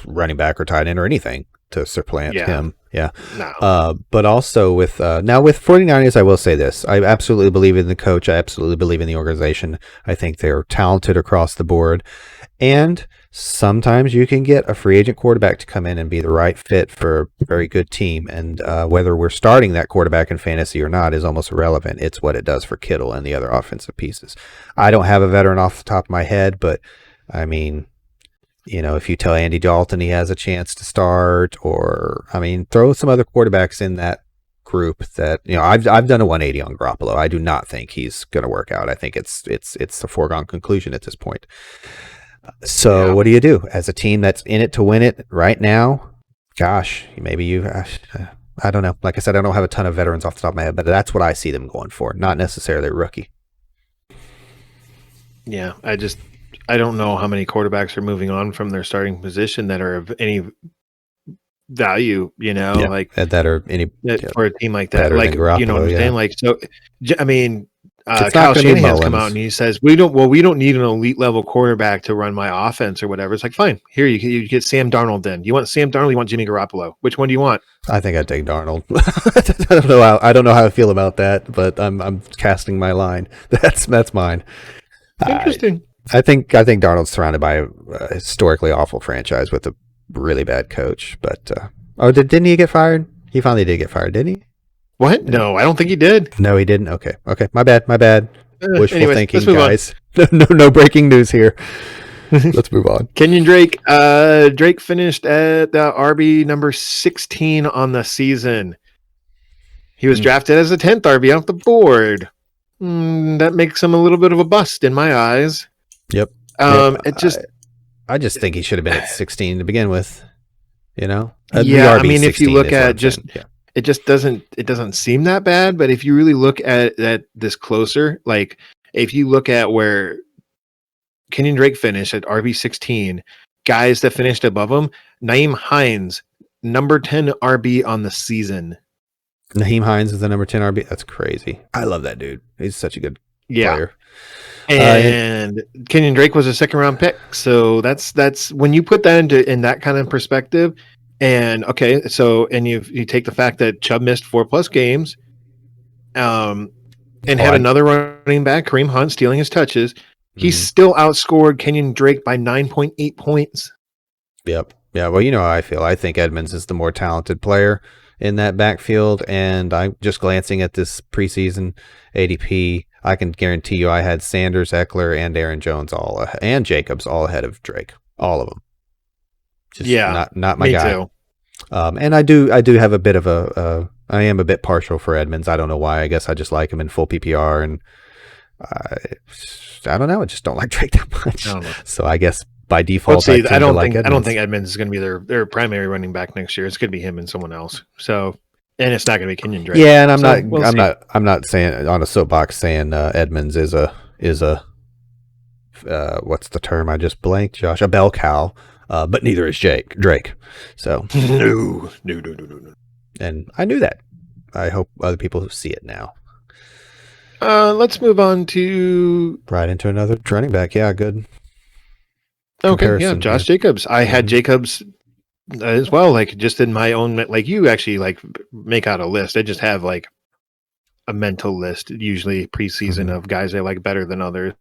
running back or tight end or anything to supplant him. Yeah. No. But also with 49ers, I will say this. I absolutely believe in the coach. I absolutely believe in the organization. I think they're talented across the board. And sometimes you can get a free agent quarterback to come in and be the right fit for a very good team. And whether we're starting that quarterback in fantasy or not is almost irrelevant. It's what it does for Kittle and the other offensive pieces. I don't have a veteran off the top of my head, but I mean, if you tell Andy Dalton he has a chance to start, or throw some other quarterbacks in that group that I've done a 180 on Garoppolo. I do not think he's going to work out. I think it's a foregone conclusion at this point. So what do you do as a team that's in it to win it right now? Gosh, maybe I don't know. Like I said, I don't have a ton of veterans off the top of my head, but that's what I see them going for. Not necessarily a rookie. Yeah, I don't know how many quarterbacks are moving on from their starting position that are of any value, that are any for a team like that. Like, Garoppolo, you know what I'm saying? Like, so, Kyle Shanahan's come out and he says, we don't need an elite level quarterback to run my offense or whatever. It's like, fine, here you get Sam Darnold. Then you want Sam Darnold? You want Jimmy Garoppolo? Which one do you want? I think I'd take Darnold. I don't know how I feel about that, but I'm casting my line. That's mine. Interesting. I think Darnold's surrounded by a historically awful franchise with a really bad coach. But didn't he get fired? He finally did get fired, didn't he? What? No, I don't think he did. No, he didn't. Okay. My bad. Wishful thinking, guys. No breaking news here. Let's move on. Kenyon Drake. Drake finished at the RB number 16 on the season. He was drafted as a 10th RB off the board. That makes him a little bit of a bust in my eyes. Yep. I just think he should have been at 16 to begin with. If you look at it just doesn't seem that bad. But if you really look at this closer, like if you look at where Kenyon Drake finished at RB 16, guys that finished above him. Naeem Hines, number 10 RB on the season. Naheem Hines is the number 10 RB. That's crazy. I love that dude. He's such a good player. And Kenyon Drake was a second round pick. So that's when you put that in that kind of perspective. And okay, so and you take the fact that Chubb missed 4+ games, and had another running back, Kareem Hunt, stealing his touches. He still outscored Kenyon Drake by 9.8 points. Yep. Yeah. Well, you know how I feel. I think Edmonds is the more talented player in that backfield. And I'm just glancing at this preseason ADP. I can guarantee you I had Sanders, Eckler, and Aaron Jones and Jacobs all ahead of Drake. All of them. Just not my guy. Too. And I do have a bit of I am a bit partial for Edmonds. I don't know why. I guess I just like him in full PPR, and I don't know. I just don't like Drake that much. So I guess by default, I don't think Edmonds is going to be their primary running back next year. It's going to be him and someone else. So, and it's not going to be Kenyon Drake. Yeah, and I'm not saying on a soapbox saying Edmonds is a what's the term I just blanked, Josh? A bell cow. But neither is Drake. So no. And I knew that. I hope other people see it now. Let's move on to right into another running back. Yeah, good. Okay, yeah, Josh Jacobs. I had Jacobs as well. Like just in my own, like you actually like make out a list. I just have like a mental list, usually preseason of guys I like better than others.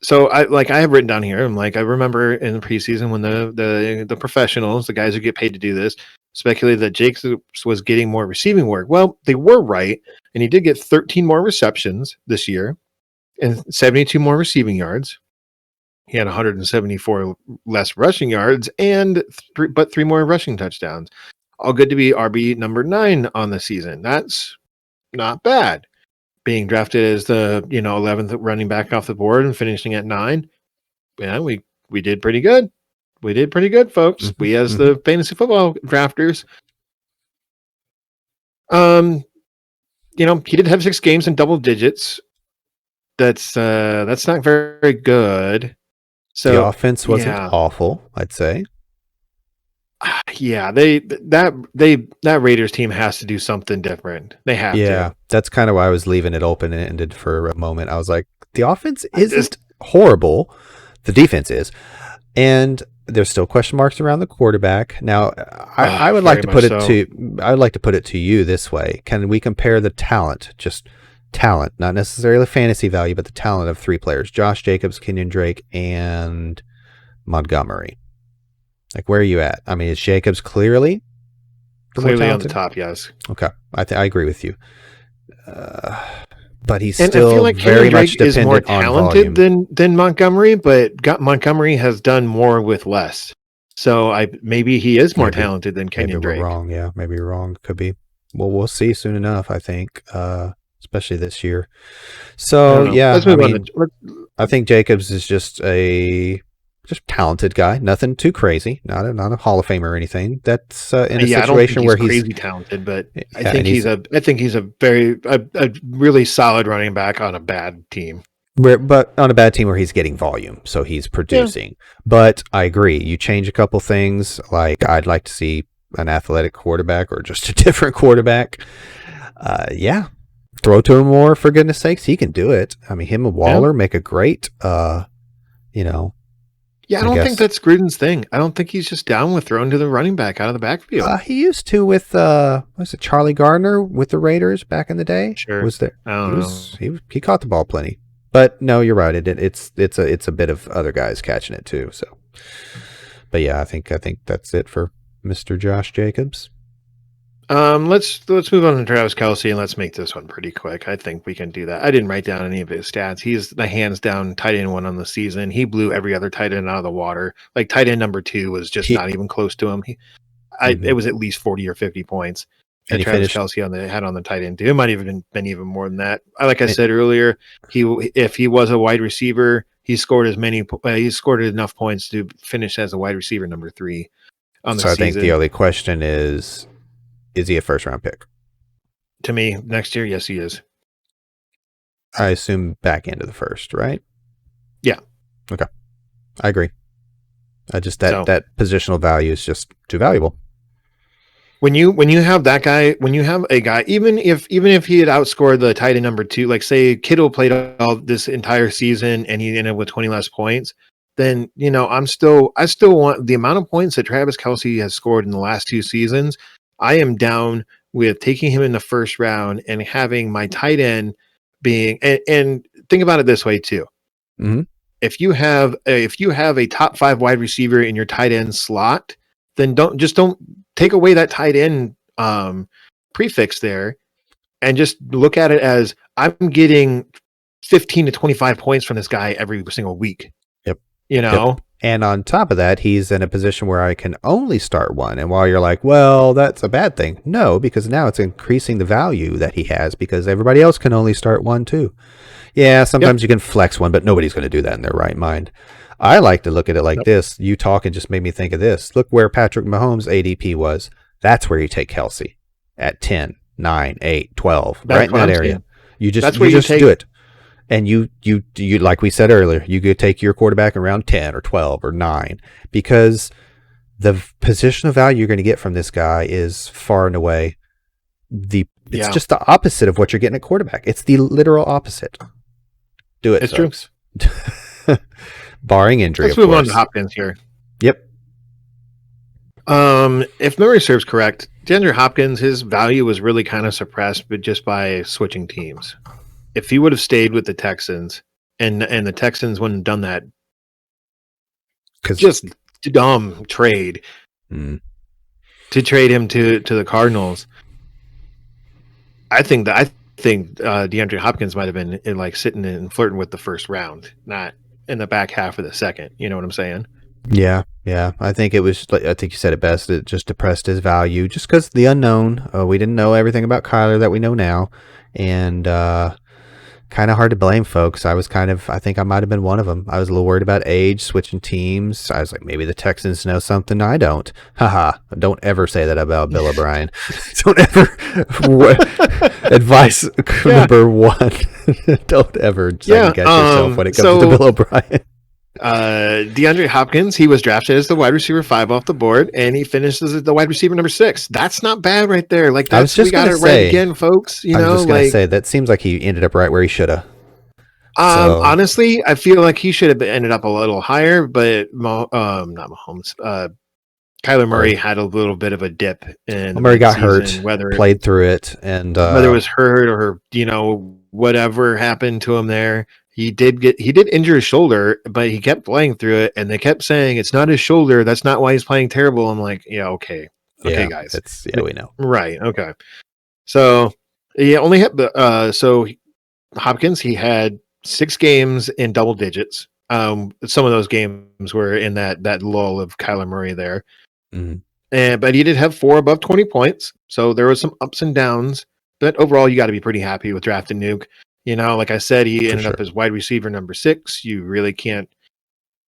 So I have written down here. I'm like, I remember in the preseason when the professionals, the guys who get paid to do this, speculated that Jacobs was getting more receiving work. Well, they were right, and he did get 13 more receptions this year and 72 more receiving yards. He had 174 less rushing yards and three more rushing touchdowns. All good to be RB number 9 on the season. That's not bad. Being drafted as the 11th running back off the board and finishing at 9, yeah, we did pretty good. We did pretty good, folks. We as the fantasy football drafters. He did have 6 games in double digits. That's not very good. So the offense wasn't awful, I'd say. Yeah, that Raiders team has to do something different. They have to. Yeah, that's kind of why I was leaving it open-ended for a moment. I was like, the offense isn't horrible. The defense is. And there's still question marks around the quarterback. Now, I would like to put it to you this way. Can we compare the talent, just talent, not necessarily fantasy value, but the talent of 3 players, Josh Jacobs, Kenyon Drake, and Montgomery? Like, where are you at? I mean, is Jacobs clearly on the top? Yes. Okay, I agree with you. But he's still I feel like very much dependent is more talented than Montgomery, but Montgomery has done more with less. So maybe he is more talented than Kenyon Drake. Maybe we're wrong. Yeah, maybe you're wrong. Could be. Well, we'll see soon enough, I think, especially this year. So, yeah, I think Jacobs is just a talented guy, nothing too crazy, not a Hall of Fame or anything. That's in a situation where he's crazy talented, but I think he's a very really solid running back on a bad team. But on a bad team where he's getting volume, so he's producing. Yeah. But I agree, you change a couple things. Like I'd like to see an athletic quarterback or just a different quarterback. Throw to him more, for goodness sakes. He can do it. I mean, him and Waller make a great, Yeah, I don't think that's Gruden's thing. I don't think he's just down with throwing to the running back out of the backfield. He used to with was it Charlie Gardner with the Raiders back in the day? Sure. Was there? I don't know. He caught the ball plenty. But no, you're right. It's a bit of other guys catching it too. So, but yeah, I think that's it for Mr. Josh Jacobs. Let's move on to Travis Kelce and let's make this one pretty quick. I think we can do that. I didn't write down any of his stats. He's the hands down tight end 1 on the season. He blew every other tight end out of the water. Like tight end number 2 was just not even close to him. It was at least 40 or 50 points. And Travis Kelce had on the tight end too. It might even been even more than that. Like I said earlier, if he was a wide receiver, he scored enough points to finish as a wide receiver number 3 on the season. So I think the only question is he a first-round pick? To me, next year, yes, he is. I assume back into the first, right? Yeah. Okay. I agree. Just So that positional value is just too valuable. when you have that guy, when you have a guy, even if he had outscored the tight end number 2, like say Kittle played all this entire season and he ended up with 20 less points, then I still want the amount of points that Travis Kelce has scored in the last 2 seasons. I am down with taking him in the first round and having my tight end being and think about it this way too. Mm-hmm. If you have a top 5 wide receiver in your tight end slot, then don't take away that tight end prefix there and just look at it as I'm getting 15 to 25 points from this guy every single week. Yep. Yep. And on top of that, he's in a position where I can only start one. And while you're like, well, that's a bad thing. No, because now it's increasing the value that he has because everybody else can only start one too. Yeah, sometimes you can flex one, but nobody's going to do that in their right mind. I like to look at it like this. You talking just made me think of this. Look where Patrick Mahomes' ADP was. That's where you take Kelce at 10, 9, 8, 12, That's right in that area. saying. You just, That's where you just take, do it. And you, like we said earlier, you could take your quarterback around 10 or 12 or 9 because the position of value you're going to get from this guy is far and away it's just the opposite of what you're getting at quarterback. It's the literal opposite. Do it, it's folks. True. Barring injury. Let's move on to Hopkins here. Yep. If memory serves correct, DeAndre Hopkins, his value was really kind of suppressed, but just by switching teams. If he would have stayed with the Texans and the Texans wouldn't have done that, just dumb trade to trade him to the Cardinals, I think DeAndre Hopkins might have been like sitting and flirting with the first round, not in the back half of the second. You know what I'm saying? Yeah. I think it was. I think you said it best. It just depressed his value, just because the unknown. We didn't know everything about Kyler that we know now, and kind of hard to blame folks. I think I might have been one of them. I was a little worried about age, switching teams. I was like, maybe the Texans know something I don't. Haha. Don't ever say that about Bill O'Brien. Don't ever. Advice number 1. Don't ever second guess yourself when it comes to Bill O'Brien. DeAndre Hopkins, he was drafted as the wide receiver 5 off the board, and he finished as the wide receiver number 6. That's not bad right there. Like, that's, we got it right again, folks. I was just going to say, that seems like he ended up right where he should have. Honestly, I feel like he should have ended up a little higher, but not Mahomes. Kyler Murray had a little bit of a dip in Murray got hurt, played through it, and whether it was hurt or whatever happened to him there. He did injure his shoulder, but he kept playing through it, and they kept saying it's not his shoulder. That's not why he's playing terrible. I'm like, yeah, okay, guys, we know, right? Okay, so he only had so Hopkins, he had 6 games in double digits. Some of those games were in that lull of Kyler Murray there, but he did have 4 above 20 points. So there was some ups and downs, but overall, you got to be pretty happy with drafting Nuke. Like I said, he ended up as wide receiver number 6. You really can't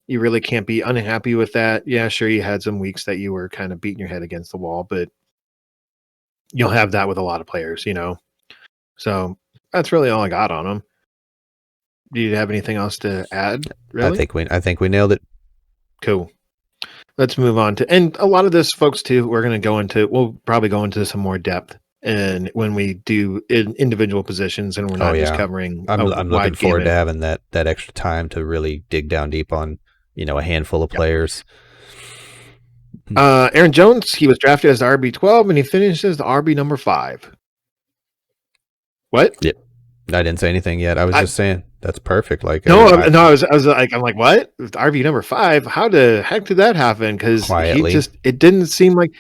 be unhappy with that. Yeah, sure, you had some weeks that you were kind of beating your head against the wall, but you'll have that with a lot of players, So that's really all I got on him. Do you have anything else to add? Really? I think we nailed it. Cool. Let's move on to, and a lot of this, folks, too, we'll probably go into some more depth. And when we do individual positions, and we're not just covering, I'm looking forward to having that extra time to really dig down deep on, a handful of players. Aaron Jones, he was drafted as the RB12, and he finished as the RB number 5. What? Yep. I didn't say anything yet. I was just saying that's perfect. Like I was like, I'm like, what? RB number 5? How the heck did that happen? Because it didn't seem like.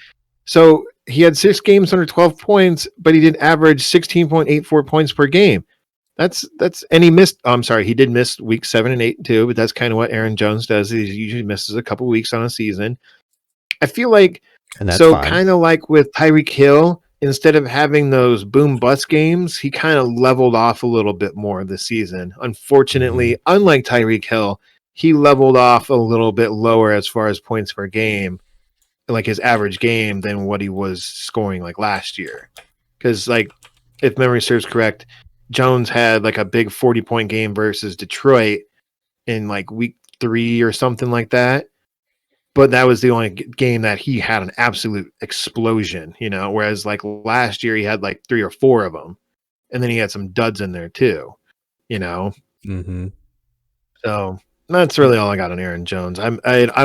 So he had 6 games under 12 points, but he did average 16.84 points per game. And he missed. I'm sorry, he did miss week 7 and 8 too. But that's kind of what Aaron Jones does. He usually misses a couple weeks on a season. I feel like kind of like with Tyreek Hill. Instead of having those boom bust games, he kind of leveled off a little bit more this season. Unfortunately, unlike Tyreek Hill, he leveled off a little bit lower as far as points per game, like his average game, than what he was scoring like last year. Because, like, if memory serves correct, Jones had like a big 40-point game versus Detroit in like week 3 or something like that. but that was the only game that he had an absolute explosion, whereas like last year he had like 3 or 4 of them, and then he had some duds in there too, you know. Mm-hmm. So that's really all I got on Aaron Jones. I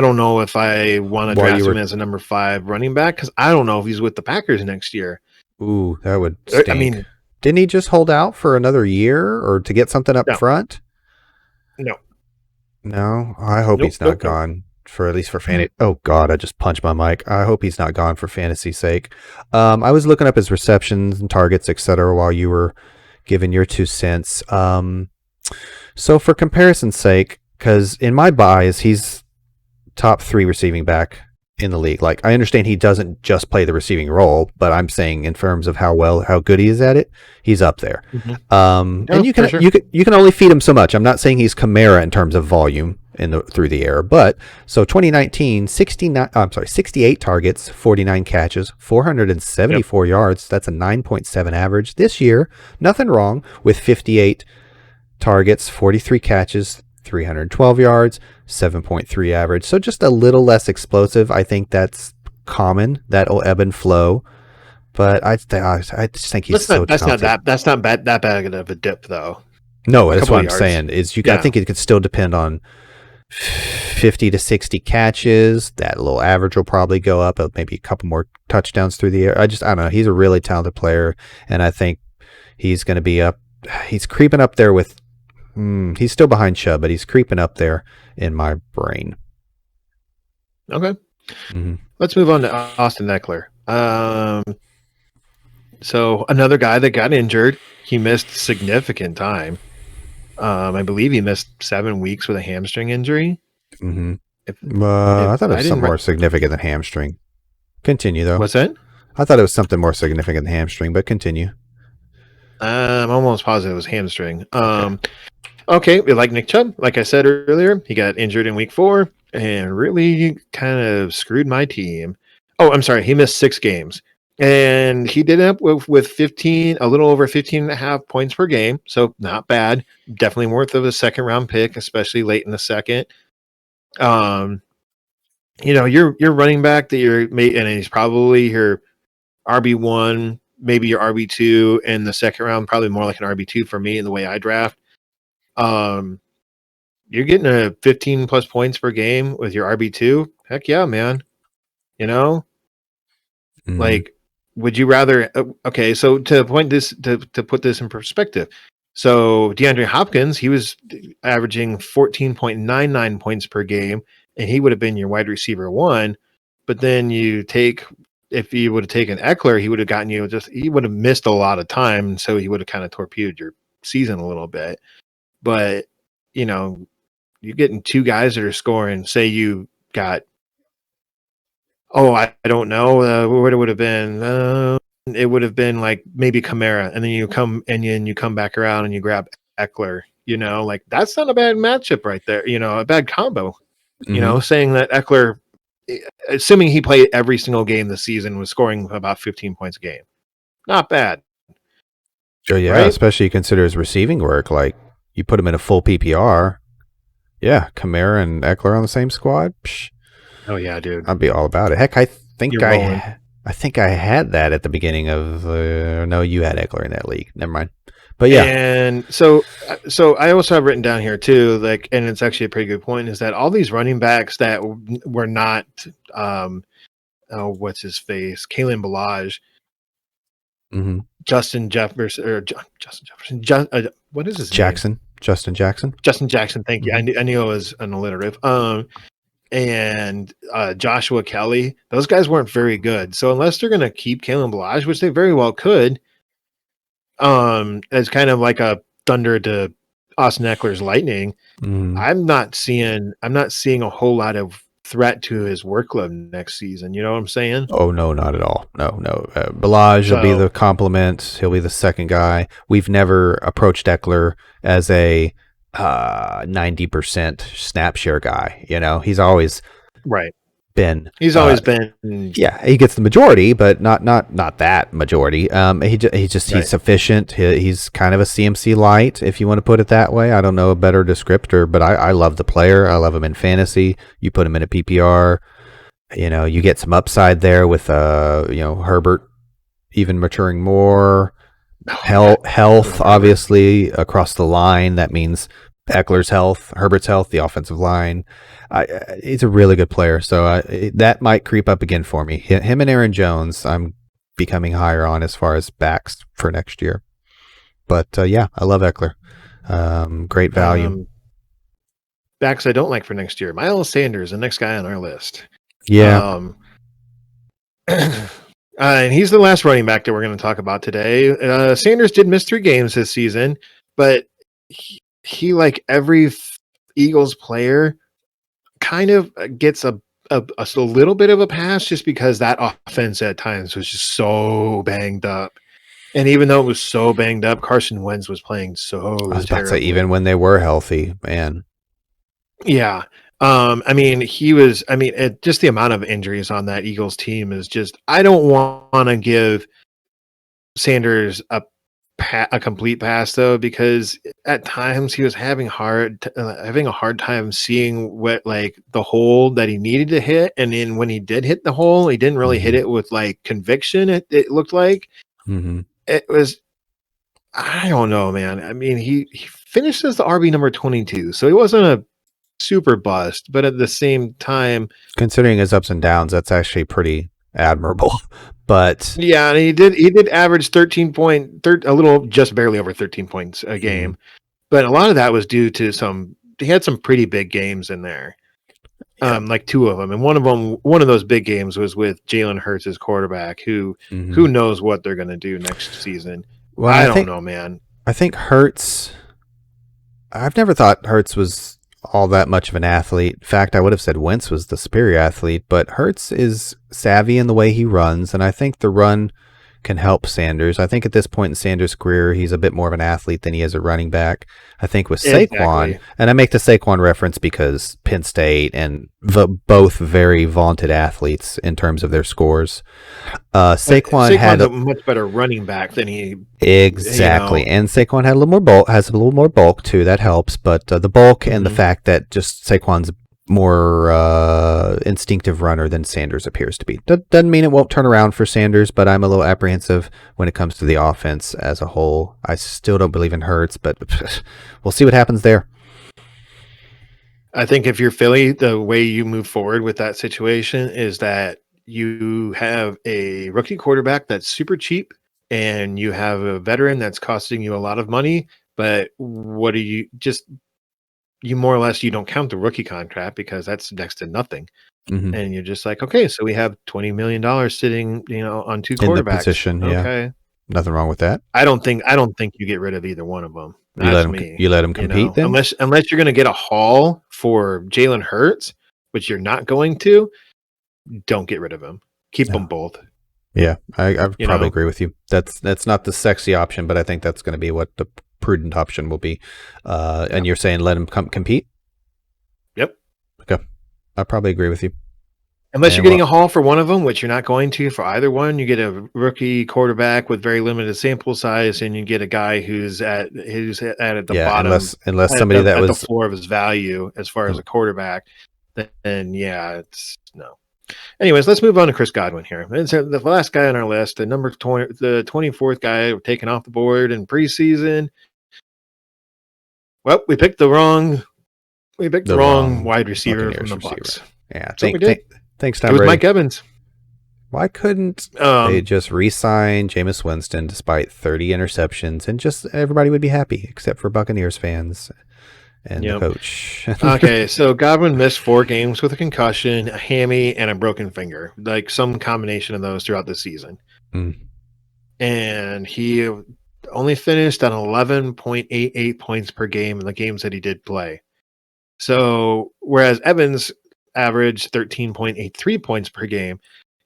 don't know if I want to draft him as a number 5 running back, because I don't know if he's with the Packers next year. Ooh, that would stink. I mean, didn't he just hold out for another year or to get something up front? No, I hope he's not gone for at least for fantasy. Oh God, I just punched my mic. I hope he's not gone for fantasy's sake. I was looking up his receptions and targets, etc., while you were giving your 2 cents. So for comparison's sake, because in my bias, he's top 3 receiving back in the league. Like, I understand he doesn't just play the receiving role, but I'm saying in terms of how good he is at it, he's up there. Mm-hmm. And you can only feed him so much. I'm not saying he's Kamara in terms of volume through the air, but so 2019, 68 targets, 49 catches, 474 yards. That's a 9.7 average. This year, nothing wrong with 58 targets, 43 catches, 312 yards, 7.3 average. So just a little less explosive. I think that's common. That'll ebb and flow. But I just think he's talented. That's not that bad of a dip, though. No, that's what I'm saying. I think it could still depend on 50 to 60 catches. That little average will probably go up. Maybe a couple more touchdowns through the air. I don't know. He's a really talented player, and I think he's going to be up. He's creeping up there with. He's still behind Chubb, but he's creeping up there in my brain. Okay. Mm-hmm. Let's move on to Austin Eckler. So another guy that got injured. He missed significant time. I believe he missed 7 weeks with a hamstring injury. Mm-hmm. I thought it was something more significant than hamstring. Continue, though. What's that? I thought it was something more significant than hamstring, but continue. I'm almost positive it was hamstring. Okay, like Nick Chubb, like I said earlier, he got injured in week 4 and really kind of screwed my team. Oh, I'm sorry. He missed 6 games. And he did end up with a little over 15.5 points per game. So not bad. Definitely worth of a second round pick, especially late in the second. Your running back that and he's probably your RB1, maybe your RB2 in the second round, probably more like an RB2 for me in the way I draft. You're getting a 15 plus points per game with your RB2. Heck yeah, man. Like, would you rather? Okay, so to put this in perspective, so DeAndre Hopkins, he was averaging 14.99 points per game, and he would have been your wide receiver 1. But then if you would have taken Eckler, he would have gotten he would have missed a lot of time, so he would have kind of torpedoed your season a little bit. But you're getting 2 guys that are scoring. Say you got. I don't know what it would have been. It would have been like maybe Kamara, and then you come back around and you grab Eckler. Like that's not a bad matchup right there. A bad combo. Mm-hmm. Saying that Eckler, assuming he played every single game this season, was scoring about 15 points a game. Not bad. Sure, yeah, right? Especially you consider his receiving work. Like you put him in a full PPR. Yeah, Kamara and Eckler on the same squad. Psh. Oh yeah, dude. I'd be all about it. Heck, I think I had that at the beginning of. No, you had Eckler in that league. Never mind. But yeah, and so I also have written down here too, like, and it's actually a pretty good point, is that all these running backs that were not, what's his face, Kalen Ballage, mm-hmm. Justin Jefferson, what is his Jackson? name? Justin Jackson. Justin Jackson. Thank you. I knew it was an alliterative. And Joshua Kelly, those guys weren't very good. So unless they're going to keep Kalen Ballage, which they very well could, as kind of like a thunder to Austin Eckler's lightning, I'm not seeing a whole lot of threat to his workload next season. You know what I'm saying? Oh no, not at all. No. Ballage will be the complement. He'll be the second guy. We've never approached Eckler as a 90% snap share guy. He's always been. He's always been. Yeah, he gets the majority, but not that majority. He's efficient. He's kind of a CMC light, if you want to put it that way. I don't know a better descriptor, but I love the player. I love him in fantasy. You put him in a PPR. You get some upside there with Herbert even maturing more. Oh yeah, I Health, love Herbert. obviously, across the line. That means Eckler's health, Herbert's health, the offensive line. He's a really good player, so that might creep up again for me. Him and Aaron Jones, I'm becoming higher on as far as backs for next year. But yeah, I love Eckler. Great value. Um, Backs I don't like for next year. Miles Sanders, the next guy on our list. Yeah. Um, and he's the last running back that we're going to talk about today. Sanders did miss 3 games this season, but he like every Eagles player, kind of gets a little bit of a pass just because that offense at times was just so banged up. And even though it was so banged up, Carson Wentz was playing I so was about to say, even terribly. when they were healthy, man. Yeah. I mean, he was, I mean, just the amount of injuries on that Eagles team is just, I don't want to give Sanders a complete pass though, because at times he was having a hard time seeing what like the hole that he needed to hit, and then when he did hit the hole, he didn't really hit Mm-hmm. it with like conviction. It looked like Mm-hmm. it was. I don't know, man. I mean, he finished as the RB number 22, so he wasn't a super bust, but at the same time, Considering his ups and downs, that's actually pretty admirable. But yeah, and he did average 13 a little just barely over 13 points a mhm, game. But a lot of that was due to he had some pretty big games in there. yeah. Like 2 of them. And one of those big games was with Jalen Hurts as quarterback, who Hmm. knows what they're gonna do next season. Well, I don't know, man. I think Hertz. I've never thought Hertz was all that much of an athlete. In fact, I would have said Wentz was the superior athlete, but Hertz is savvy in the way he runs, and I think the run can help Sanders. I think at this point in Sanders' career, he's a bit more of an athlete than he is a running back. I think with Saquon, Exactly. and I make the Saquon reference because Penn State and both very vaunted athletes in terms of their scores. Saquon had Saquon's a much better running back than he, you exactly, know. and Saquon had a little more bulk, has a little more bulk too. That helps, but the bulk and the Mhm. fact that just Saquon's more instinctive runner than Sanders appears to be. Doesn't mean it won't turn around for Sanders, but I'm a little apprehensive when it comes to the offense as a whole. I still don't believe in Hurts, but we'll see what happens there. I think if you're Philly, the way you move forward with that situation is that you have a rookie quarterback that's super cheap and you have a veteran that's costing you a lot of money. But what do you more or less, you don't count the rookie contract because that's next to nothing. Hmm. And you're just like, okay, so we have $20 million sitting, on 2 In the quarterbacks. position, yeah, Okay. nothing wrong with that. I don't think you get rid of either one of them. That's me, You let him compete then. unless you're gonna get a haul for Jalen Hurts, which you're not going to, don't get rid of him. Keep them No. both, Yeah, I would you probably know? agree with you. That's not the sexy option, but I think that's going to be what the prudent option will be. Yeah. And you're saying let him compete? Yep. Okay, I probably agree with you. Unless you're And getting well, a haul for one of them, which you're not going to for either one, you get a rookie quarterback with very limited sample size, and you get a guy who's at the yeah, bottom, unless at somebody the that at the was floor of his value as far as a quarterback, then yeah, it's no. Anyways, let's move on to Chris Godwin here. It's the last guy on our list, the number 20, the 24th guy taken off the board in preseason. Well, we picked the the wrong wrong wide receiver from Buccaneers the receiver. Bucks. Yeah, That's what we did. thanks, It Tom was Brady. Mike Evans. Why couldn't they Um, just re-sign Jameis Winston despite 30 interceptions and just everybody would be happy except for Buccaneers fans and the yeah. coach? Okay, so Godwin missed 4 games with a concussion, a hammy, and a broken finger, like some combination of those throughout the season. Mm, And he only finished on 11.88 points per game in the games that he did play. So whereas Evans averaged 13.83 points per game,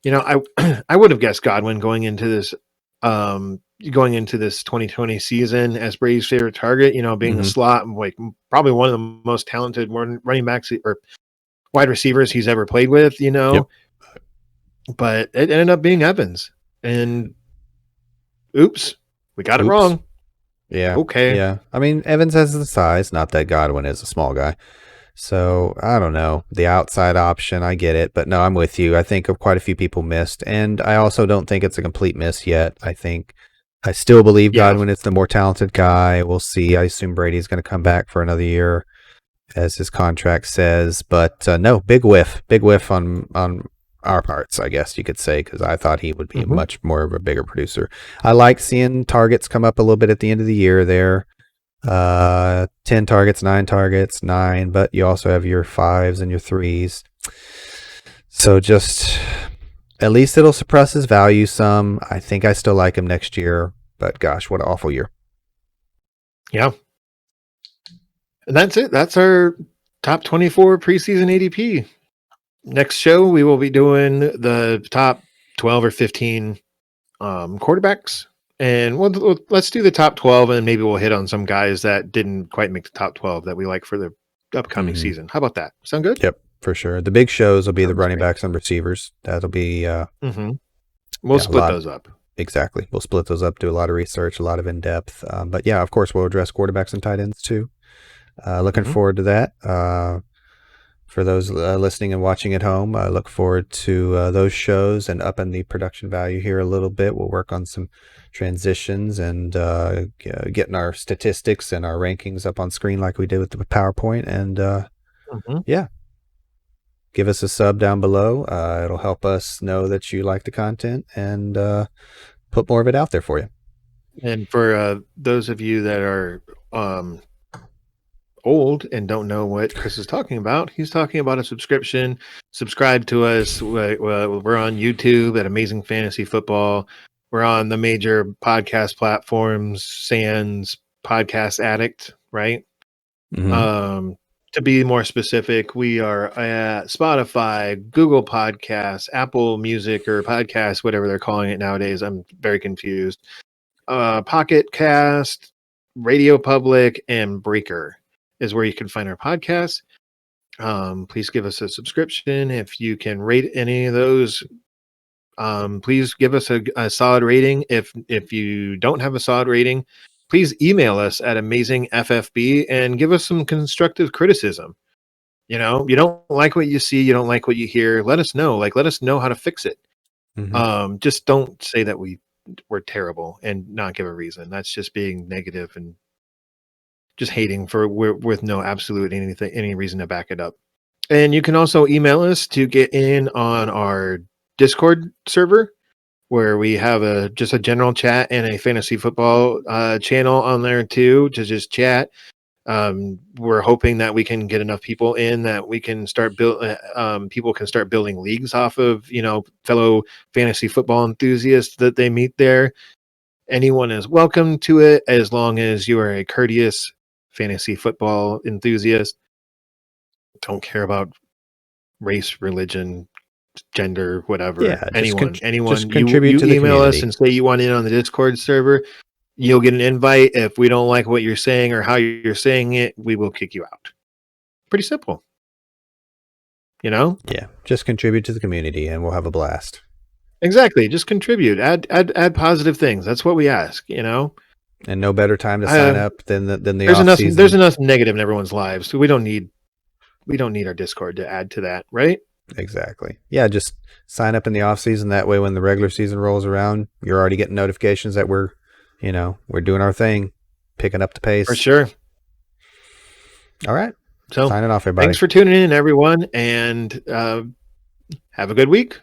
I would have guessed Godwin going into this 2020 season as Brady's favorite target, being a hmm. slot, like probably one of the most talented running backs or wide receivers he's ever played with. Yep. But it ended up being Evans. And oops, we got it Oops. wrong. Yeah. Okay. Yeah. I mean, Evans has the size, not that Godwin is a small guy. So I don't know. The outside option, I get it. But no, I'm with you. I think quite a few people missed. And I also don't think it's a complete miss yet. I still believe Yeah. Godwin is the more talented guy. We'll see. I assume Brady's going to come back for another year, as his contract says. But no, big whiff on our parts, I guess you could say, because I thought he would be a Mm-hmm. much more of a bigger producer. I like seeing targets come up a little bit at the end of the year there. 10 targets, 9 targets, 9, but you also have your 5s and your 3s. So just at least it'll suppress his value some. I think I still like him next year, but gosh, what an awful year. Yeah. And that's it. That's our top 24 preseason ADP. Next show, we will be doing the top 12 or 15 quarterbacks. And let's do the top 12, and maybe we'll hit on some guys that didn't quite make the top 12 that we like for the upcoming season. How about that? Sound good? Yep, for sure. The big shows will be the Sounds running great. backs and receivers. That'll be We'll a split lot. those up. Exactly. We'll split those up, do a lot of research, a lot of in depth. But yeah, of course, we'll address quarterbacks and tight ends too. Looking forward to that. For those listening and watching at home, I look forward to those shows and upping the production value here a little bit. We'll work on some transitions and getting our statistics and our rankings up on screen like we did with the PowerPoint. And yeah, give us a sub down below. It'll help us know that you like the content and put more of it out there for you. And for those of you that are old and don't know what Chris is talking about, he's talking about a subscription. Subscribe to us. We're on YouTube at Amazing Fantasy Football. We're on the major podcast platforms, Sans, Podcast Addict, right? To be more specific, we are at Spotify, Google Podcasts, Apple Music or Podcasts, whatever they're calling it nowadays. I'm very confused. Pocket Cast, Radio Public, and Breaker is where you can find our podcast. Please give us a subscription. If you can rate any of those, please give us a solid rating. If you don't have a solid rating, please email us at amazingffb and give us some constructive criticism. You don't like what you see, you don't like what you hear. Let us know. Let us know how to fix it. Just don't say that we're terrible and not give a reason. That's just being negative and just hating with no absolute any reason to back it up. And you can also email us to get in on our Discord server, where we have just a general chat and a fantasy football channel on there too, to just chat. We're hoping that we can get enough people in that we can start people can start building leagues off of fellow fantasy football enthusiasts that they meet there. Anyone is welcome to it, as long as you are a courteous fantasy football enthusiast. Don't care about race, religion, gender, whatever. Yeah, anyone just you contribute to the email us community. and say you want in on the Discord server, you'll get an invite. If we don't like what you're saying or how you're saying it, we will kick you out. Pretty simple. Yeah, just contribute to the community and we'll have a blast. Exactly. Just contribute. Add positive things. That's what we ask, And no better time to sign up than the there's off enough season. There's enough negative in everyone's lives. So we don't need our Discord to add to that, right? Exactly. Yeah, just sign up in the off season. That way when the regular season rolls around, you're already getting notifications that we're doing our thing, picking up the pace. For sure. All right. So signing off, everybody. Thanks for tuning in, everyone, and have a good week.